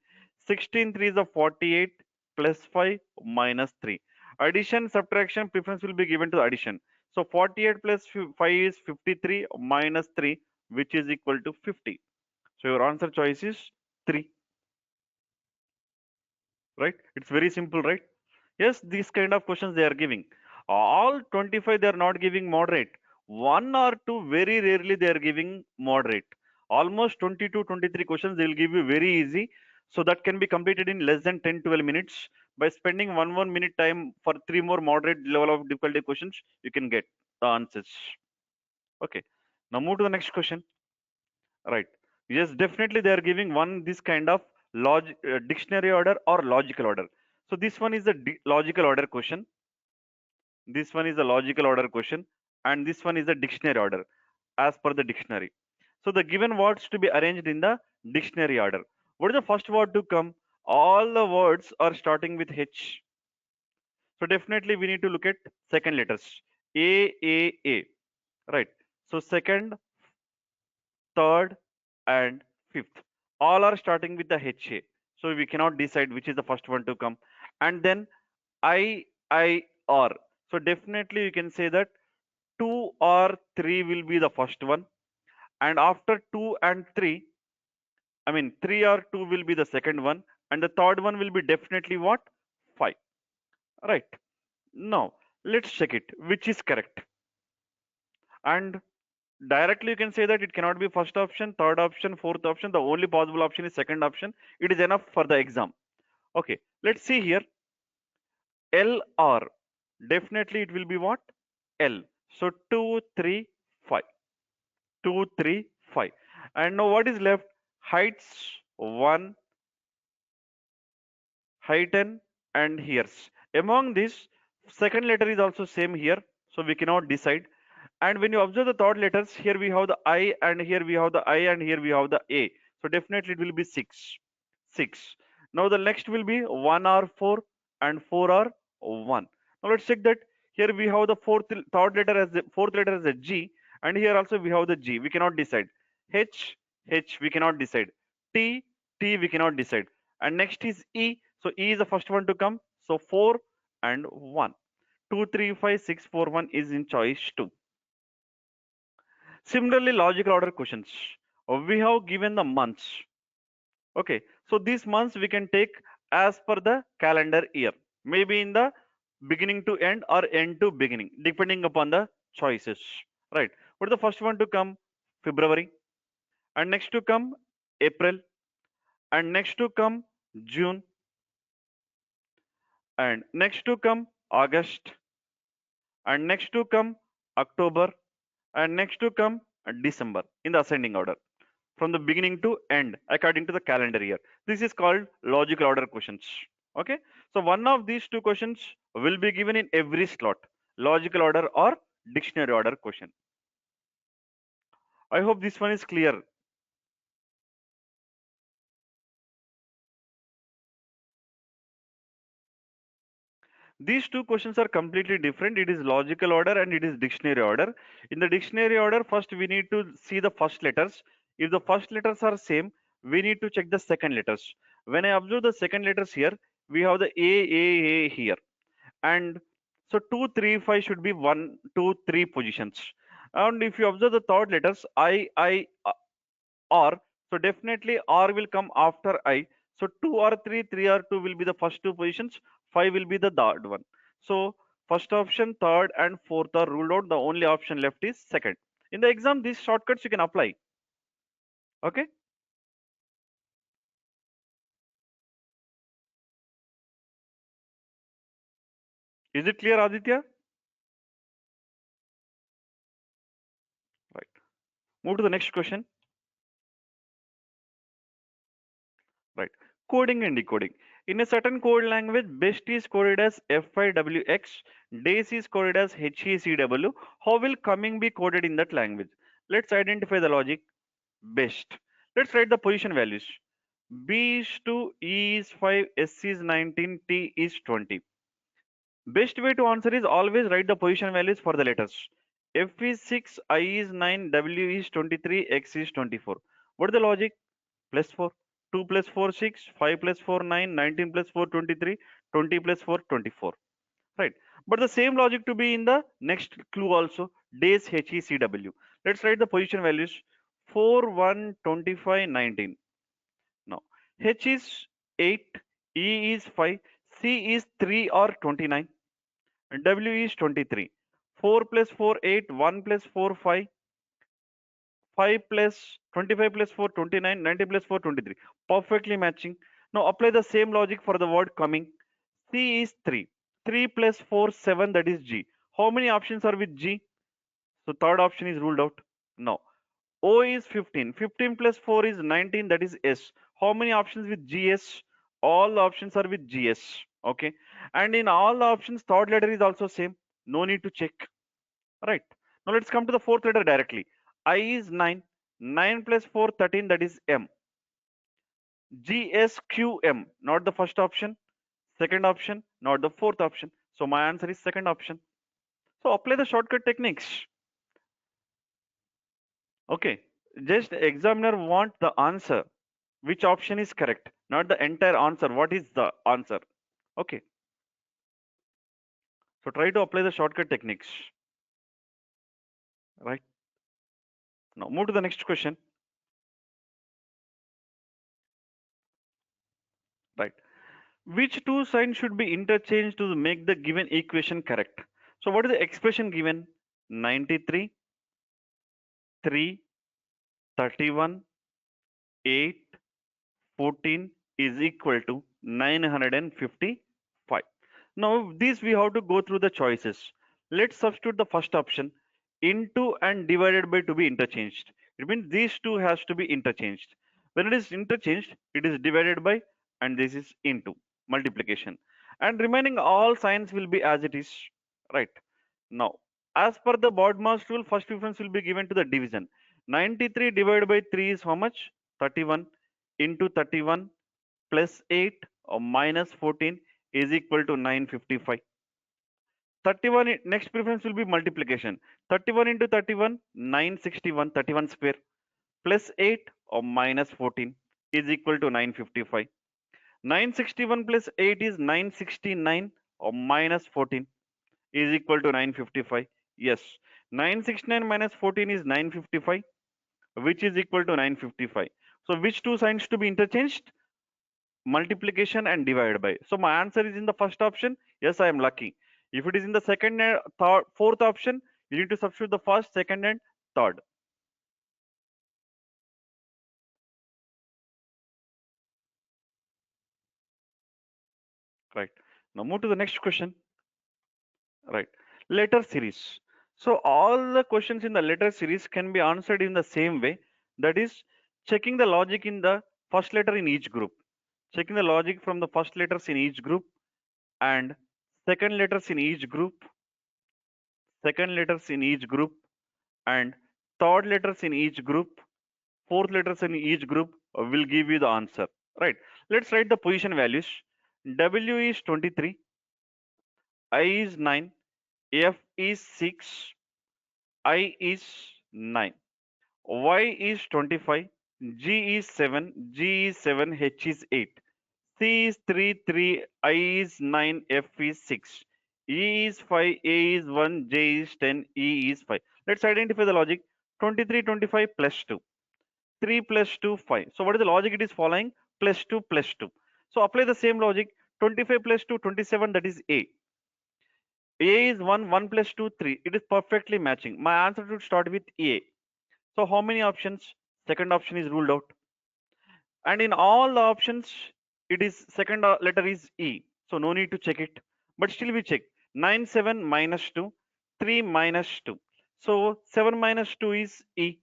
16 3 is a 48 plus 5 minus 3. Addition, subtraction preference will be given to the addition. So 48 plus 5 is 53 minus 3, which is equal to 50. So your answer choice is 3. Right? It's very simple, right? Yes, these kind of questions they are giving. All 25 they are not giving moderate. One or two very rarely they are giving moderate. Almost 22, 23 questions they will give you very easy. So that can be completed in less than 10, 12 minutes. By spending 1 minute time for 3 more moderate level of difficulty questions, you can get the answers. Okay. Now move to the next question. Right. Yes, definitely they are giving one this kind of dictionary order or logical order. So this one is the logical order question. This one is the logical order question, and this one is the dictionary order as per the dictionary. So the given words to be arranged in the dictionary order. What is the first word to come? All the words are starting with H. So definitely we need to look at second letters. A. Right. So second, third, and fifth. All are starting with the HA. So we cannot decide which is the first one to come. And then IR. So definitely you can say that 2 or 3 will be the first one. And after 2 and 3, I mean 3 or 2 will be the second one. And the third one will be definitely what? 5. Right. Now let's check it. Which is correct? And directly you can say that it cannot be first option, third option, fourth option. The only possible option is second option. It is enough for the exam. Okay, let's see here. LR, definitely it will be what? L. So 2 3 5, 2 3 5. And now what is left? Heights 1, heighten, and here's. Among this, second letter is also same here, so we cannot decide. And when you observe the third letters, here we have the I, and here we have the I, and here we have the A. So definitely it will be 6. 6. Now the next will be 1 or 4, and 4 or 1. Now let's check that. Here we have the third letter as the fourth letter as a G, and here also we have the G. We cannot decide. H, we cannot decide. T, we cannot decide. And next is E. So E is the first one to come. So 4 and 1. 2, 3, 5, 6, 4, 1 is in choice 2. Similarly, logical order questions. We have given the months. Okay, so these months we can take as per the calendar year, maybe in the beginning to end or end to beginning, depending upon the choices, right? What is the first one to come? February, and next to come April, and next to come June, and next to come August, and next to come October, and next to come December in the ascending order from the beginning to end according to the calendar year. This is called logical order questions. Okay, so one of these two questions will be given in every slot, logical order or dictionary order question. I hope this one is clear. These two questions are completely different. It is logical order and it is dictionary order. In the dictionary order, first we need to see the first letters. If the first letters are same, we need to check the second letters. When I observe the second letters here, we have the A here. And so 2, 3, 5 should be 1, 2, 3 positions. And if you observe the third letters, R, so definitely R will come after I. So 2 or 3, 3 or 2 will be the first two positions, 5 will be the third one. So first option, third and fourth are ruled out. The only option left is second. In the exam, these shortcuts you can apply. Okay. Is it clear, Aditya? Right. Move to the next question. Right. Coding and decoding. In a certain code language, best is coded as FIWX, days is coded as HECW. How will coming be coded in that language? Let's identify the logic. Best. Let's write the position values. B is 2, E is 5, S is 19, T is 20. Best way to answer is always write the position values for the letters. F is 6, I is 9, W is 23, X is 24. What is the logic? Plus 4. 2 plus 4, 6, 5 plus 4, 9, 19 plus 4, 23, 20 plus 4, 24. Right. But the same logic to be in the next clue also. Days HECW. Let's write the position values. 4, 1, 25, 19. Now, H is 8, E is 5, C is 3 or 29, and W is 23. 4 plus 4, 8, 1 plus 4, 5, 5 plus 25 plus 4, 29, 90 plus 4, 23. Perfectly matching. Now apply the same logic for the word coming. C is 3. 3 plus 4, 7, that is G. How many options are with G? So third option is ruled out. No. O is 15. 15 plus 4 is 19, that is S. How many options with GS? All the options are with GS. Okay. And in all the options, third letter is also same. No need to check. Right. Now let's come to the fourth letter directly. I is 9. 9 plus 4, 13, that is M. GSQM, not the first option. Second option, not the fourth option. So my answer is second option. So apply the shortcut techniques. Okay. Just examiner want the answer. Which option is correct? Not the entire answer. What is the answer? Okay. So try to apply the shortcut techniques. Right. Now move to the next question. Right. Which two signs should be interchanged to make the given equation correct? So what is the expression given? 93, 3, 31, 8, 14 is equal to 955. Now these we have to go through the choices. Let's substitute the first option into and divided by to be interchanged. It means these two has to be interchanged. When it is interchanged, it is divided by and this is into multiplication. And remaining all signs will be as it is. Right. Now, as per the BODMAS rule, first preference will be given to the division. 93 divided by 3 is how much? 31 into 31 plus 8 or minus 14 is equal to 955. 31 next preference will be multiplication. 31 into 31, 961, 31 square plus 8 or minus 14 is equal to 955. 961 plus 8 is 969 or minus 14 is equal to 955. Yes, 969 minus 14 is 955, which is equal to 955. So which two signs to be interchanged? Multiplication and divide by. So my answer is in the first option. Yes, I am lucky. If it is in the second and third, fourth option, you need to substitute the first, second, and third. Right. Now move to the next question. Right. Letter series. So all the questions in the letter series can be answered in the same way. That is checking the logic in the first letter in each group. Checking the logic from the first letters in each group and second letters in each group, second letters in each group, and third letters in each group, fourth letters in each group will give you the answer. Right. Let's write the position values. W is 23, I is 9, F is 6, I is 9, Y is 25, G is 7, G is 7, H is 8, C is 3, 3, I is 9, F is 6, E is 5, A is 1, J is 10, E is 5. Let's identify the logic. 23, 25 plus 2. 3 plus 2, 5. So what is the logic it is following? Plus 2 plus 2. So apply the same logic. 25 plus 2, 27, that is A. A is 1, 1 plus 2, 3. It is perfectly matching. My answer should start with A. So how many options? Second option is ruled out. And in all the options, it is second letter is E. So no need to check it. But still we check. 9, 7 minus 2, 3 minus 2. So 7 minus 2 is E.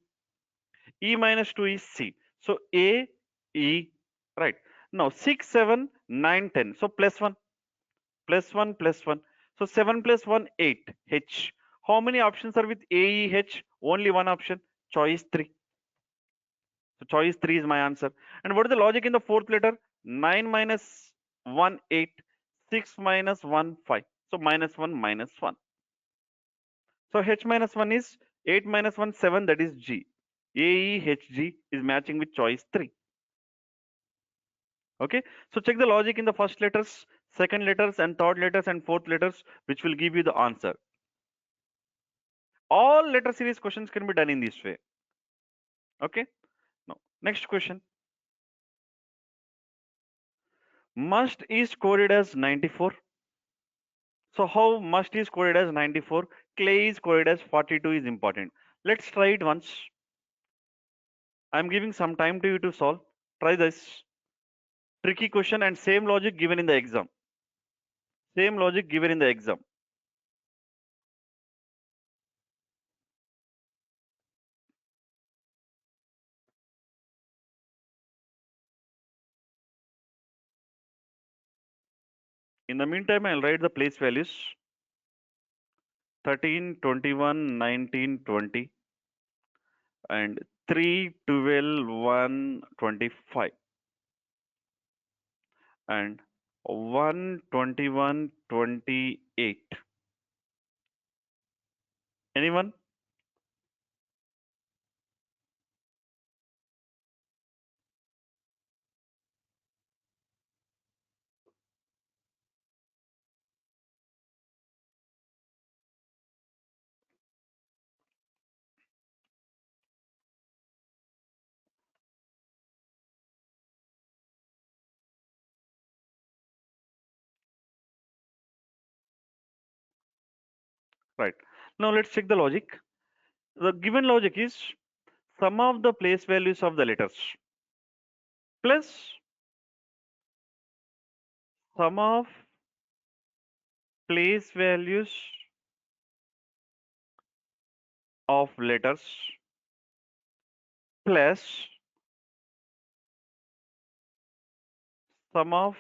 E minus 2 is C. So A, E, right. Now 6, 7, 9, 10. So plus 1, plus 1, plus 1. So 7 plus 1, 8, H. How many options are with A, E, H? Only one option, choice 3. So choice 3 is my answer. And what is the logic in the fourth letter? 9 minus 1, 8, 6 minus 1, 5. So minus 1, minus 1. So H minus 1 is 8 minus 1, 7, that is G. A, E, H, G is matching with choice 3. Okay, so check the logic in the first letters, second letters, and third letters and fourth letters, which will give you the answer. All letter series questions can be done in this way. Okay, now next question. Must is coded as 94. So how must is coded as 94? Clay is coded as 42 is important. Let's try it once. I'm giving some time to you to solve. Try this. Tricky question and same logic given in the exam. Same logic given in the exam. In the meantime, I'll write the place values. 13, 21, 19, 20, and 3, 12, 1, 25, and 1, 21, 28. Anyone? Right. Now let's check the logic. The given logic is sum of the place values of the letters plus sum of place values of letters plus sum of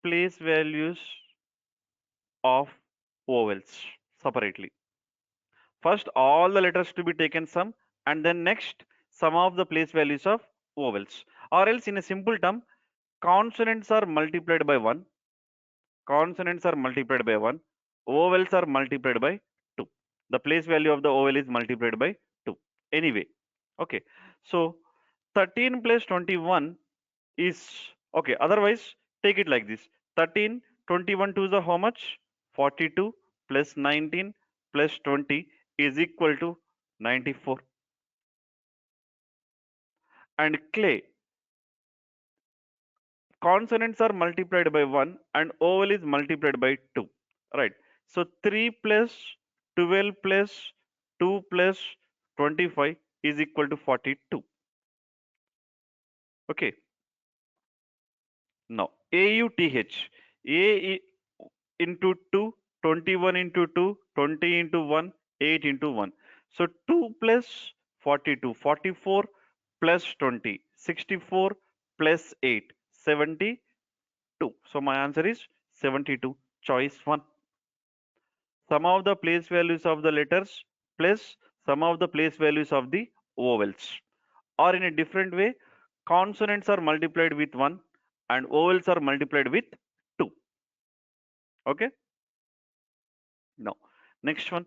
place values of vowels separately. First, all the letters to be taken sum, and then next, sum of the place values of vowels. Or else, in a simple term, consonants are multiplied by 1, consonants are multiplied by 1, vowels are multiplied by 2. The place value of the vowel is multiplied by 2. Anyway, okay. So, 13 plus 21 is okay. Otherwise, take it like this: 13, 21 to the how much? 42 plus 19 plus 20 is equal to 94. And clay, consonants are multiplied by 1 and oval is multiplied by 2. Right. So 3 plus 12 plus 2 plus 25 is equal to 42. Okay. Now AUTH. Into 2, 21 into 2, 20 into 1, 8 into 1. So 2 plus 42, 44 plus 20, 64 plus 8, 72. So my answer is 72. Choice 1. Sum of the place values of the letters plus sum of the place values of the vowels. Or in a different way, consonants are multiplied with 1 and vowels are multiplied with 2. Okay. Now, next one.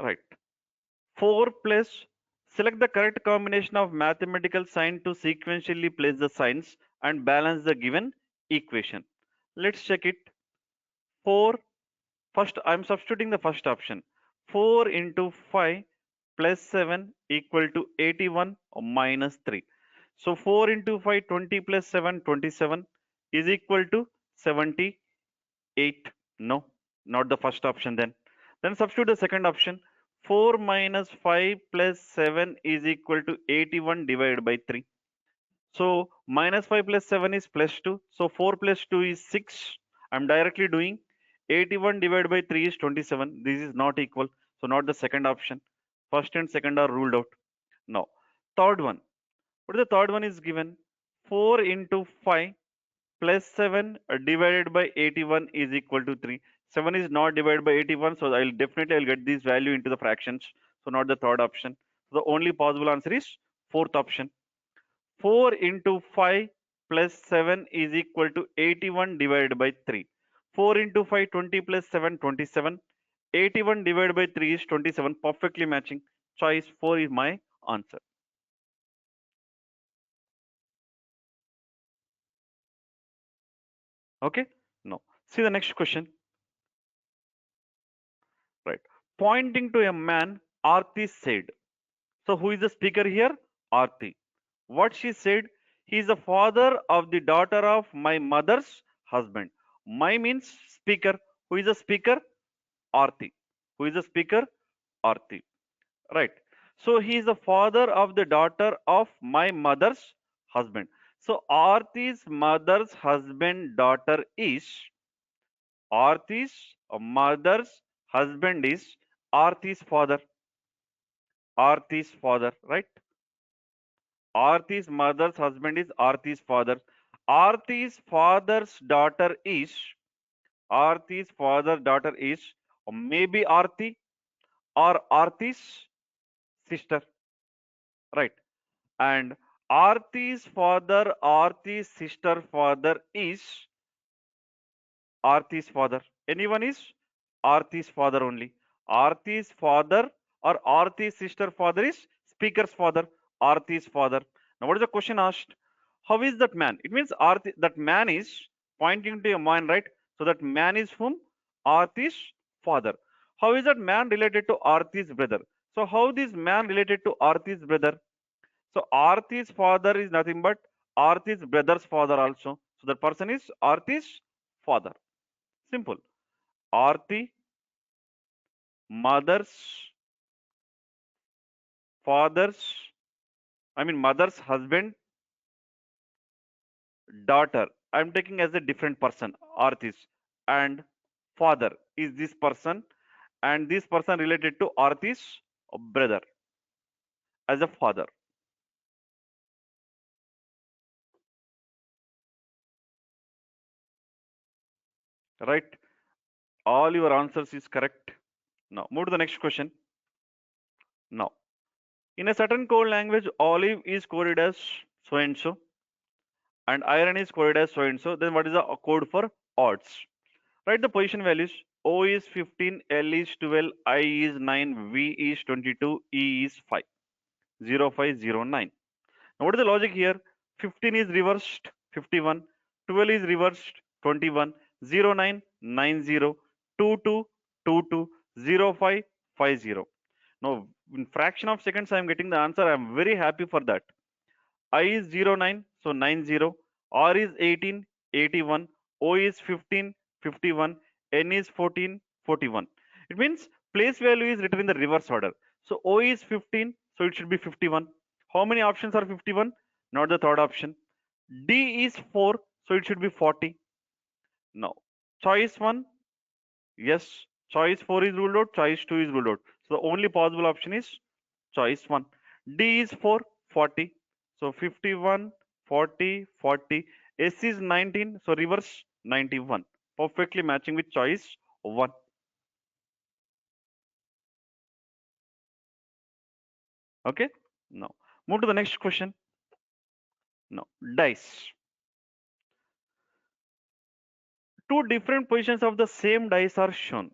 Right. 4 plus, select the correct combination of mathematical sign to sequentially place the signs and balance the given equation. Let's check it. 4, first I'm substituting the first option. 4 into 5 plus 7 equal to 81 minus 3. So 4 into 5, 20 plus 7, 27 is equal to 78. No, not the first option then. Then substitute the second option. 4 minus 5 plus 7 is equal to 81 divided by 3. So minus 5 plus 7 is plus 2. So 4 plus 2 is 6. I'm directly doing 81 divided by 3 is 27. This is not equal. So not the second option. First and second are ruled out. Now, third one. What is the third one is given? 4 into 5 plus 7 divided by 81 is equal to 3. 7 is not divided by 81, so I'll get this value into the fractions. So not the third option. So the only possible answer is fourth option. 4 into 5 plus 7 is equal to 81 divided by 3. 4 into 5, 20 plus 7, 27. 81 divided by 3 is 27, perfectly matching. Choice 4 is my answer. Okay, now see the next question. Right, pointing to a man, Arti said. So who is the speaker here? Arti. What she said? He is the father of the daughter of my mother's husband. My means speaker. Who is the speaker? Arti. Who is the speaker? Arti. Right. So he is the father of the daughter of my mother's husband. So Arti's mother's husband daughter is Arti's mother's husband is Arti's father. Arti's father, right? Arti's mother's husband is Arti's father. Arti's father's daughter is Arti's father daughter is maybe Arti or Arti's sister, right? And Arti's father, Arti's sister father is Arti's father. Anyone is Arti's father only. Arti's father or Arti's sister father is speaker's father, Arti's father. Now, what is the question asked? How is that man? It means Arti, that man is pointing to a man, right? So that man is whom? Arti's father. How is that man related to Arti's brother? So how this man related to Arti's brother? So Arti's father is nothing but Arti's brother's father also. So that person is Arti's father. Simple. Arti, mother's, father's, mother's husband, daughter. I'm taking as a different person, Artis. And father is this person, and this person related to Artis' brother as a father. Right? All your answers is correct. Now, move to the next question. Now, in a certain code language, olive is coded as so and so, and iron is coded as so and so. Then what is the code for odds? Write the position values. O is 15, L is 12, I is 9, V is 22, E is 5. 0509. Now what is the logic here? 15 is reversed 51, 12 is reversed 21, 09 90, 22 22, 05 50. Now in fraction of seconds I am getting the answer. I am very happy for that. I is 09, so 90, R is 18, 81, O is 15, 51, N is 14, 41. It means place value is written in the reverse order. So O is 15, so it should be 51. How many options are 51? Not the third option. D is 4, so it should be 40. Now, choice 1, yes. Choice 4 is ruled out, choice 2 is ruled out. So the only possible option is choice 1. D is 4, 40. So 51, 40, 40. S is 19, so reverse 91. Perfectly matching with choice 1. Okay. Now, move to the next question. Now, dice. Two different positions of the same dice are shown.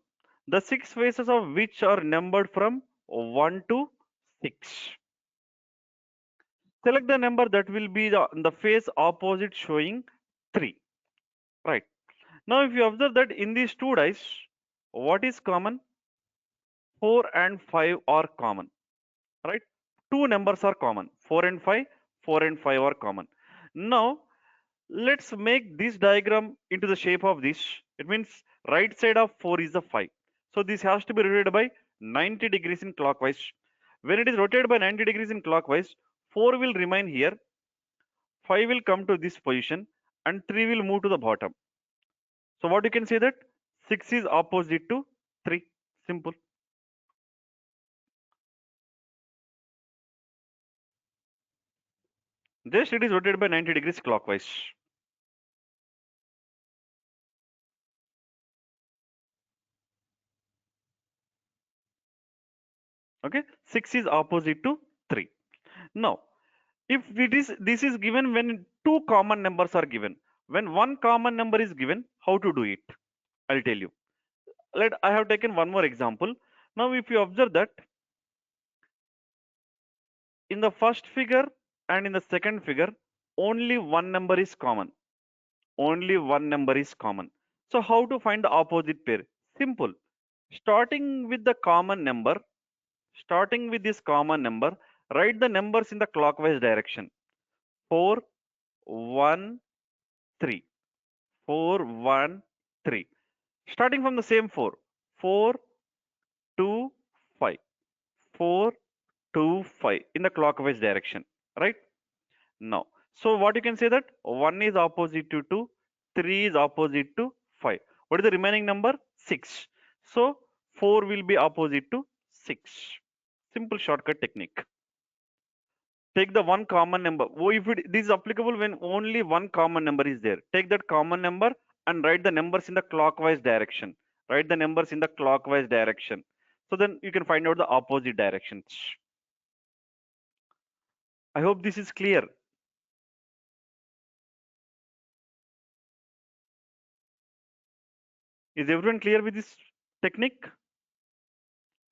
The 6 faces of which are numbered from 1 to 6. Select the number that will be the face opposite showing 3. Right. Now, if you observe that in these two dice, what is common? 4 and 5 are common. Right. Two numbers are common. 4 and 5. 4 and 5 are common. Now, let's make this diagram into the shape of this. It means right side of 4 is the 5. So this has to be rotated by 90 degrees in clockwise. When it is rotated by 90 degrees in clockwise, 4 will remain here, 5 will come to this position, and 3 will move to the bottom. So what you can say that 6 is opposite to 3. Simple. Just it is rotated by 90 degrees clockwise. Okay, 6 is opposite to 3. Now, if this is given when two common numbers are given, when one common number is given, how to do it? I'll tell you. I have taken one more example. Now, if you observe that in the first figure and in the second figure, only one number is common. Only one number is common. So how to find the opposite pair? Simple. Starting with the common number, starting with this common number, write the numbers in the clockwise direction. 4, 1, 3. 4, 1, 3. Starting from the same 4. 4, 2, 5. 4, 2, 5 in the clockwise direction. Right? Now, so what you can say that 1 is opposite to 2, 3 is opposite to 5. What is the remaining number? 6. So 4 will be opposite to 6. Simple shortcut technique. Take the one common number. Oh, if this is applicable when only one common number is there. Take that common number and write the numbers in the clockwise direction. Write the numbers in the clockwise direction. So then you can find out the opposite directions. I hope this is clear. Is everyone clear with this technique?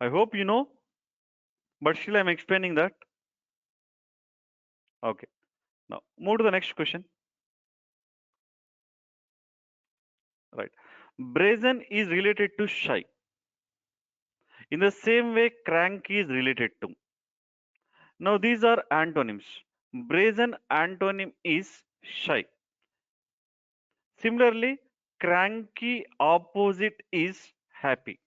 I hope you know, but still I'm explaining that. Okay. Now move to the next question. Right. Brazen is related to shy. In the same way, cranky is related to. Now these are antonyms. Brazen antonym is shy. Similarly, cranky opposite is happy.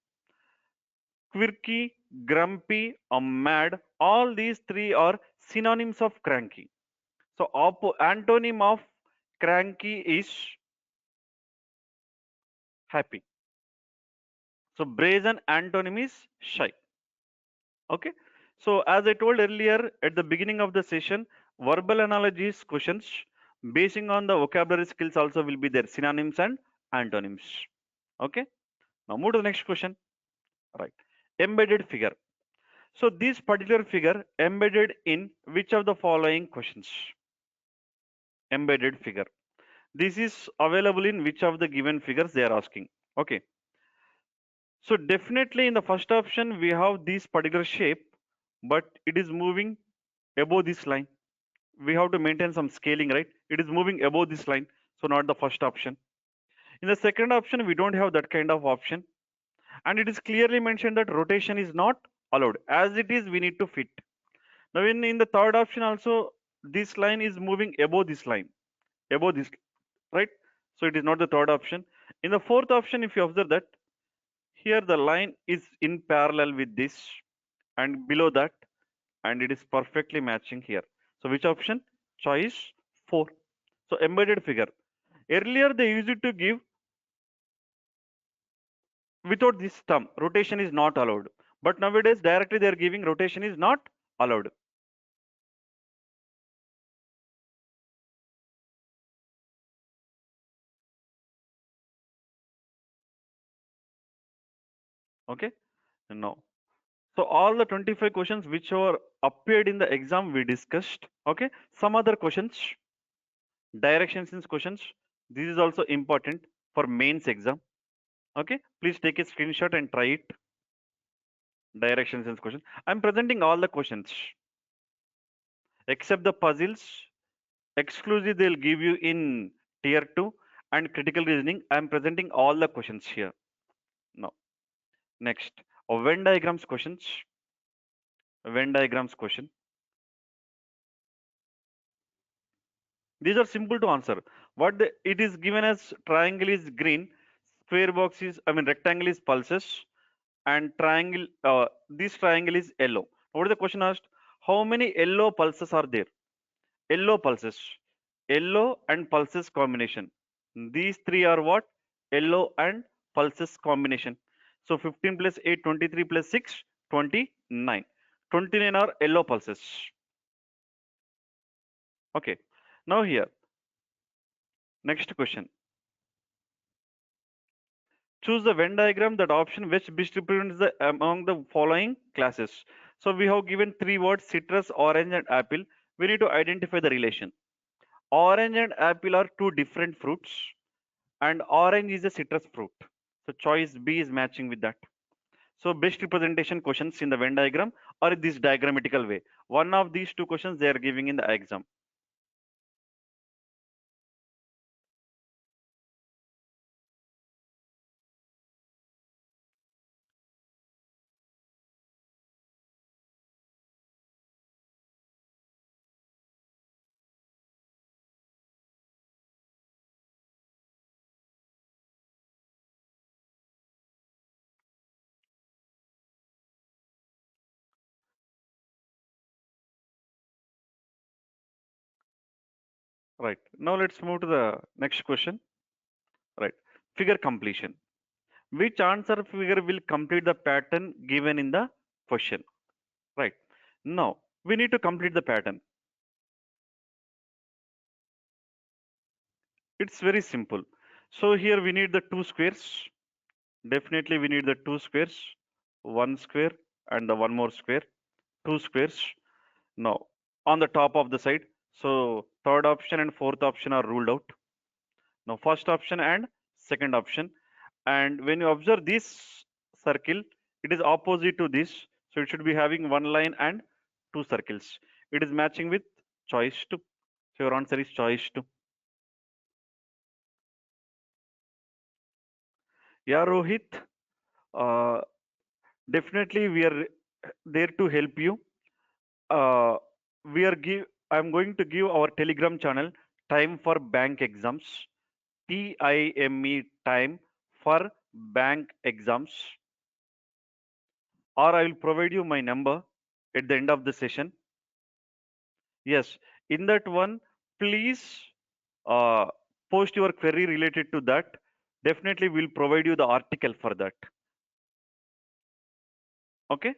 Quirky, grumpy, or mad, all these three are synonyms of cranky. So antonym of cranky is happy. So brazen antonym is shy. Okay. So as I told earlier at the beginning of the session, verbal analogies questions basing on the vocabulary skills also will be there, synonyms and antonyms. Okay. Now move to the next question. Right. Embedded figure. So this particular figure embedded in which of the following questions? Embedded figure. This is available in which of the given figures they are asking. Okay. So definitely in the first option we have this particular shape, but it is moving above this line. we have to maintain some scaling, right? It is moving above this line, so not the first option. In the second option, we don't have that kind of option, and it is clearly mentioned that rotation is not allowed. As it is, we need to fit. Now, in the third option also, this line is moving above this line, above this, right? So it is not the third option. In the fourth option, if you observe that, here the line is in parallel with this and below that, and it is perfectly matching here. So which option? Choice 4. So embedded figure. Earlier they used it to give without this term, rotation is not allowed. But nowadays directly they are giving rotation is not allowed. Okay. Now, so all the 25 questions which are appeared in the exam we discussed. Okay. Some other questions, directions in questions. This is also important for mains exam. Okay. Please take a screenshot and try it. Directions in question. I'm presenting all the questions except the puzzles. Exclusive they'll give you in tier 2 and critical reasoning. I'm presenting all the questions here. Now, next, Venn diagrams questions. Venn diagrams question. These are simple to answer. It is given as triangle is green, square box is, I mean, rectangle is pulses, and triangle, this triangle is yellow. What is the question asked? How many yellow pulses are there? Yellow pulses, yellow and pulses combination. These three are what? Yellow and pulses combination. So 15 plus 8, 23 plus 6, 29. 29 are yellow pulses. Okay. Now here, next question. Choose the Venn diagram that option which best represents the among the following classes. So we have given three words: citrus, orange, and apple. We need to identify the relation. Orange and apple are two different fruits, and orange is a citrus fruit. So choice B is matching with that. So best representation questions in the Venn diagram or this diagrammatical way. One of these two questions they are giving in the exam. Right. Now let's move to the next question. Right. Figure completion. Which answer figure will complete the pattern given in the question? Right. Now we need to complete the pattern. It's very simple. So here we need the two squares. Definitely we need the two squares, one square and the one more square, two squares. Now on the top of the side. So third option and fourth option are ruled out. Now first option and second option. And when you observe this circle, it is opposite to this. So it should be having one line and two circles. It is matching with choice 2. So your answer is choice 2. Yeah, Rohit. Uh, Definitely we are there to help you. Uh, I'm going to give our Telegram channel time for bank exams. TIME time for bank exams, or I will provide you my number at the end of the session. Yes, in that one, please uh, post your query related to that. Definitely, we'll provide you the article for that. Okay?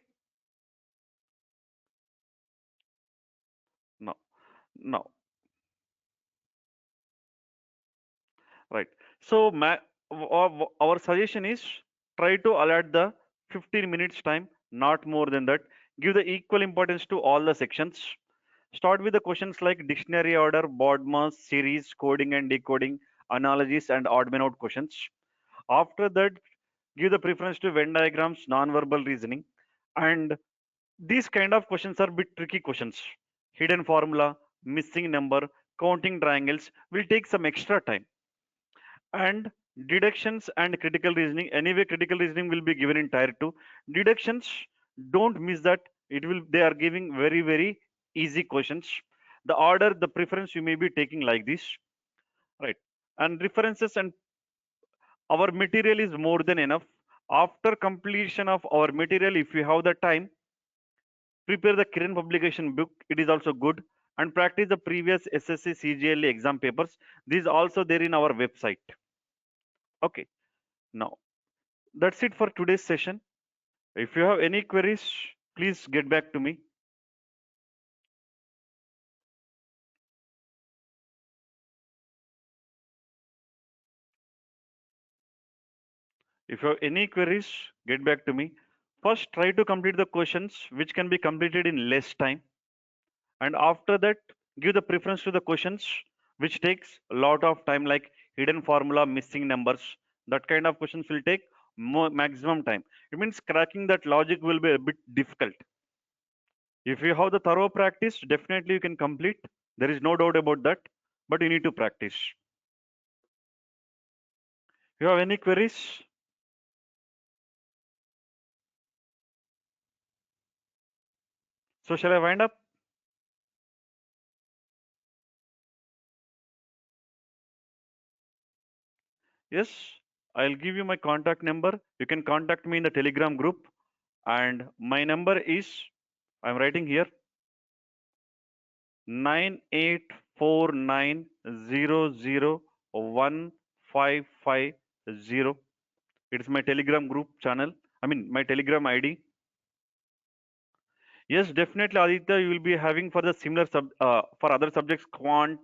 No, no, right. So, our suggestion is try to allot the 15 minutes time, not more than that. Give the equal importance to all the sections. Start with the questions like dictionary order, BODMAS, series, coding and decoding, analogies, and odd man out questions. After that, give the preference to Venn diagrams, non-verbal reasoning, and these kind of questions are bit tricky questions. Hidden formula, missing number, counting triangles will take some extra time. And deductions and critical reasoning, anyway critical reasoning will be given in tier 2. Deductions, don't miss that. It will, they are giving very easy questions. The order, the preference you may be taking like this, right? And references, and our material is more than enough. After completion of our material, if you have the time, prepare the current publication book, it is also good. And practice the previous SSC CGL exam papers. This is also there in our website. Okay, now that's it for today's session. If you have any queries, please get back to me. If you have any queries, get back to me. First, try to complete the questions which can be completed in less time. And after that, give the preference to the questions which takes a lot of time, like hidden formula, missing numbers. That kind of questions will take more, maximum time. It means cracking that logic will be a bit difficult. If you have the thorough practice, definitely you can complete. There is no doubt about that, but you need to practice. If you have any queries? So shall I wind up? Yes, I'll give you my contact number. You can contact me in the Telegram group. And my number is, I'm writing here, 9849001550. It's my Telegram group channel. I mean, my Telegram ID. Yes, definitely, Aditya, you will be having for the similar for other subjects, quant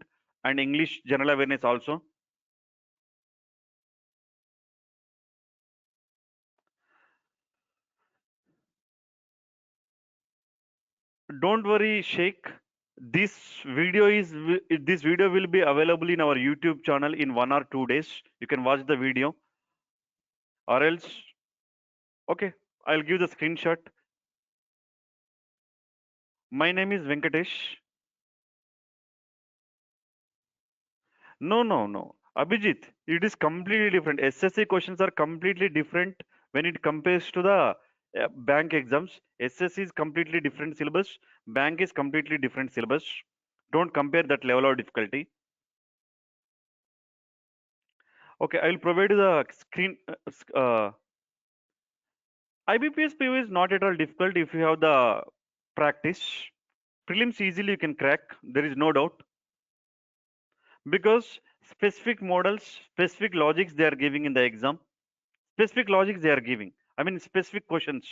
and English general awareness also. Don't worry, Sheikh. This this video will be available in our YouTube channel in 1 or 2 days. You can watch the video, or else, okay, I'll give the screenshot. My name is Venkatesh. No. Abhijit, it is completely different. SSC questions are completely different when it compares to the bank exams. SSC is completely different syllabus. Bank is completely different syllabus. Don't compare that level of difficulty. Okay, I'll provide you the screen. IBPSPO is not at all difficult if you have the practice. Prelims easily you can crack. There is no doubt, because specific models, specific logics they are giving in the exam, specific logics they are giving. I mean, specific questions.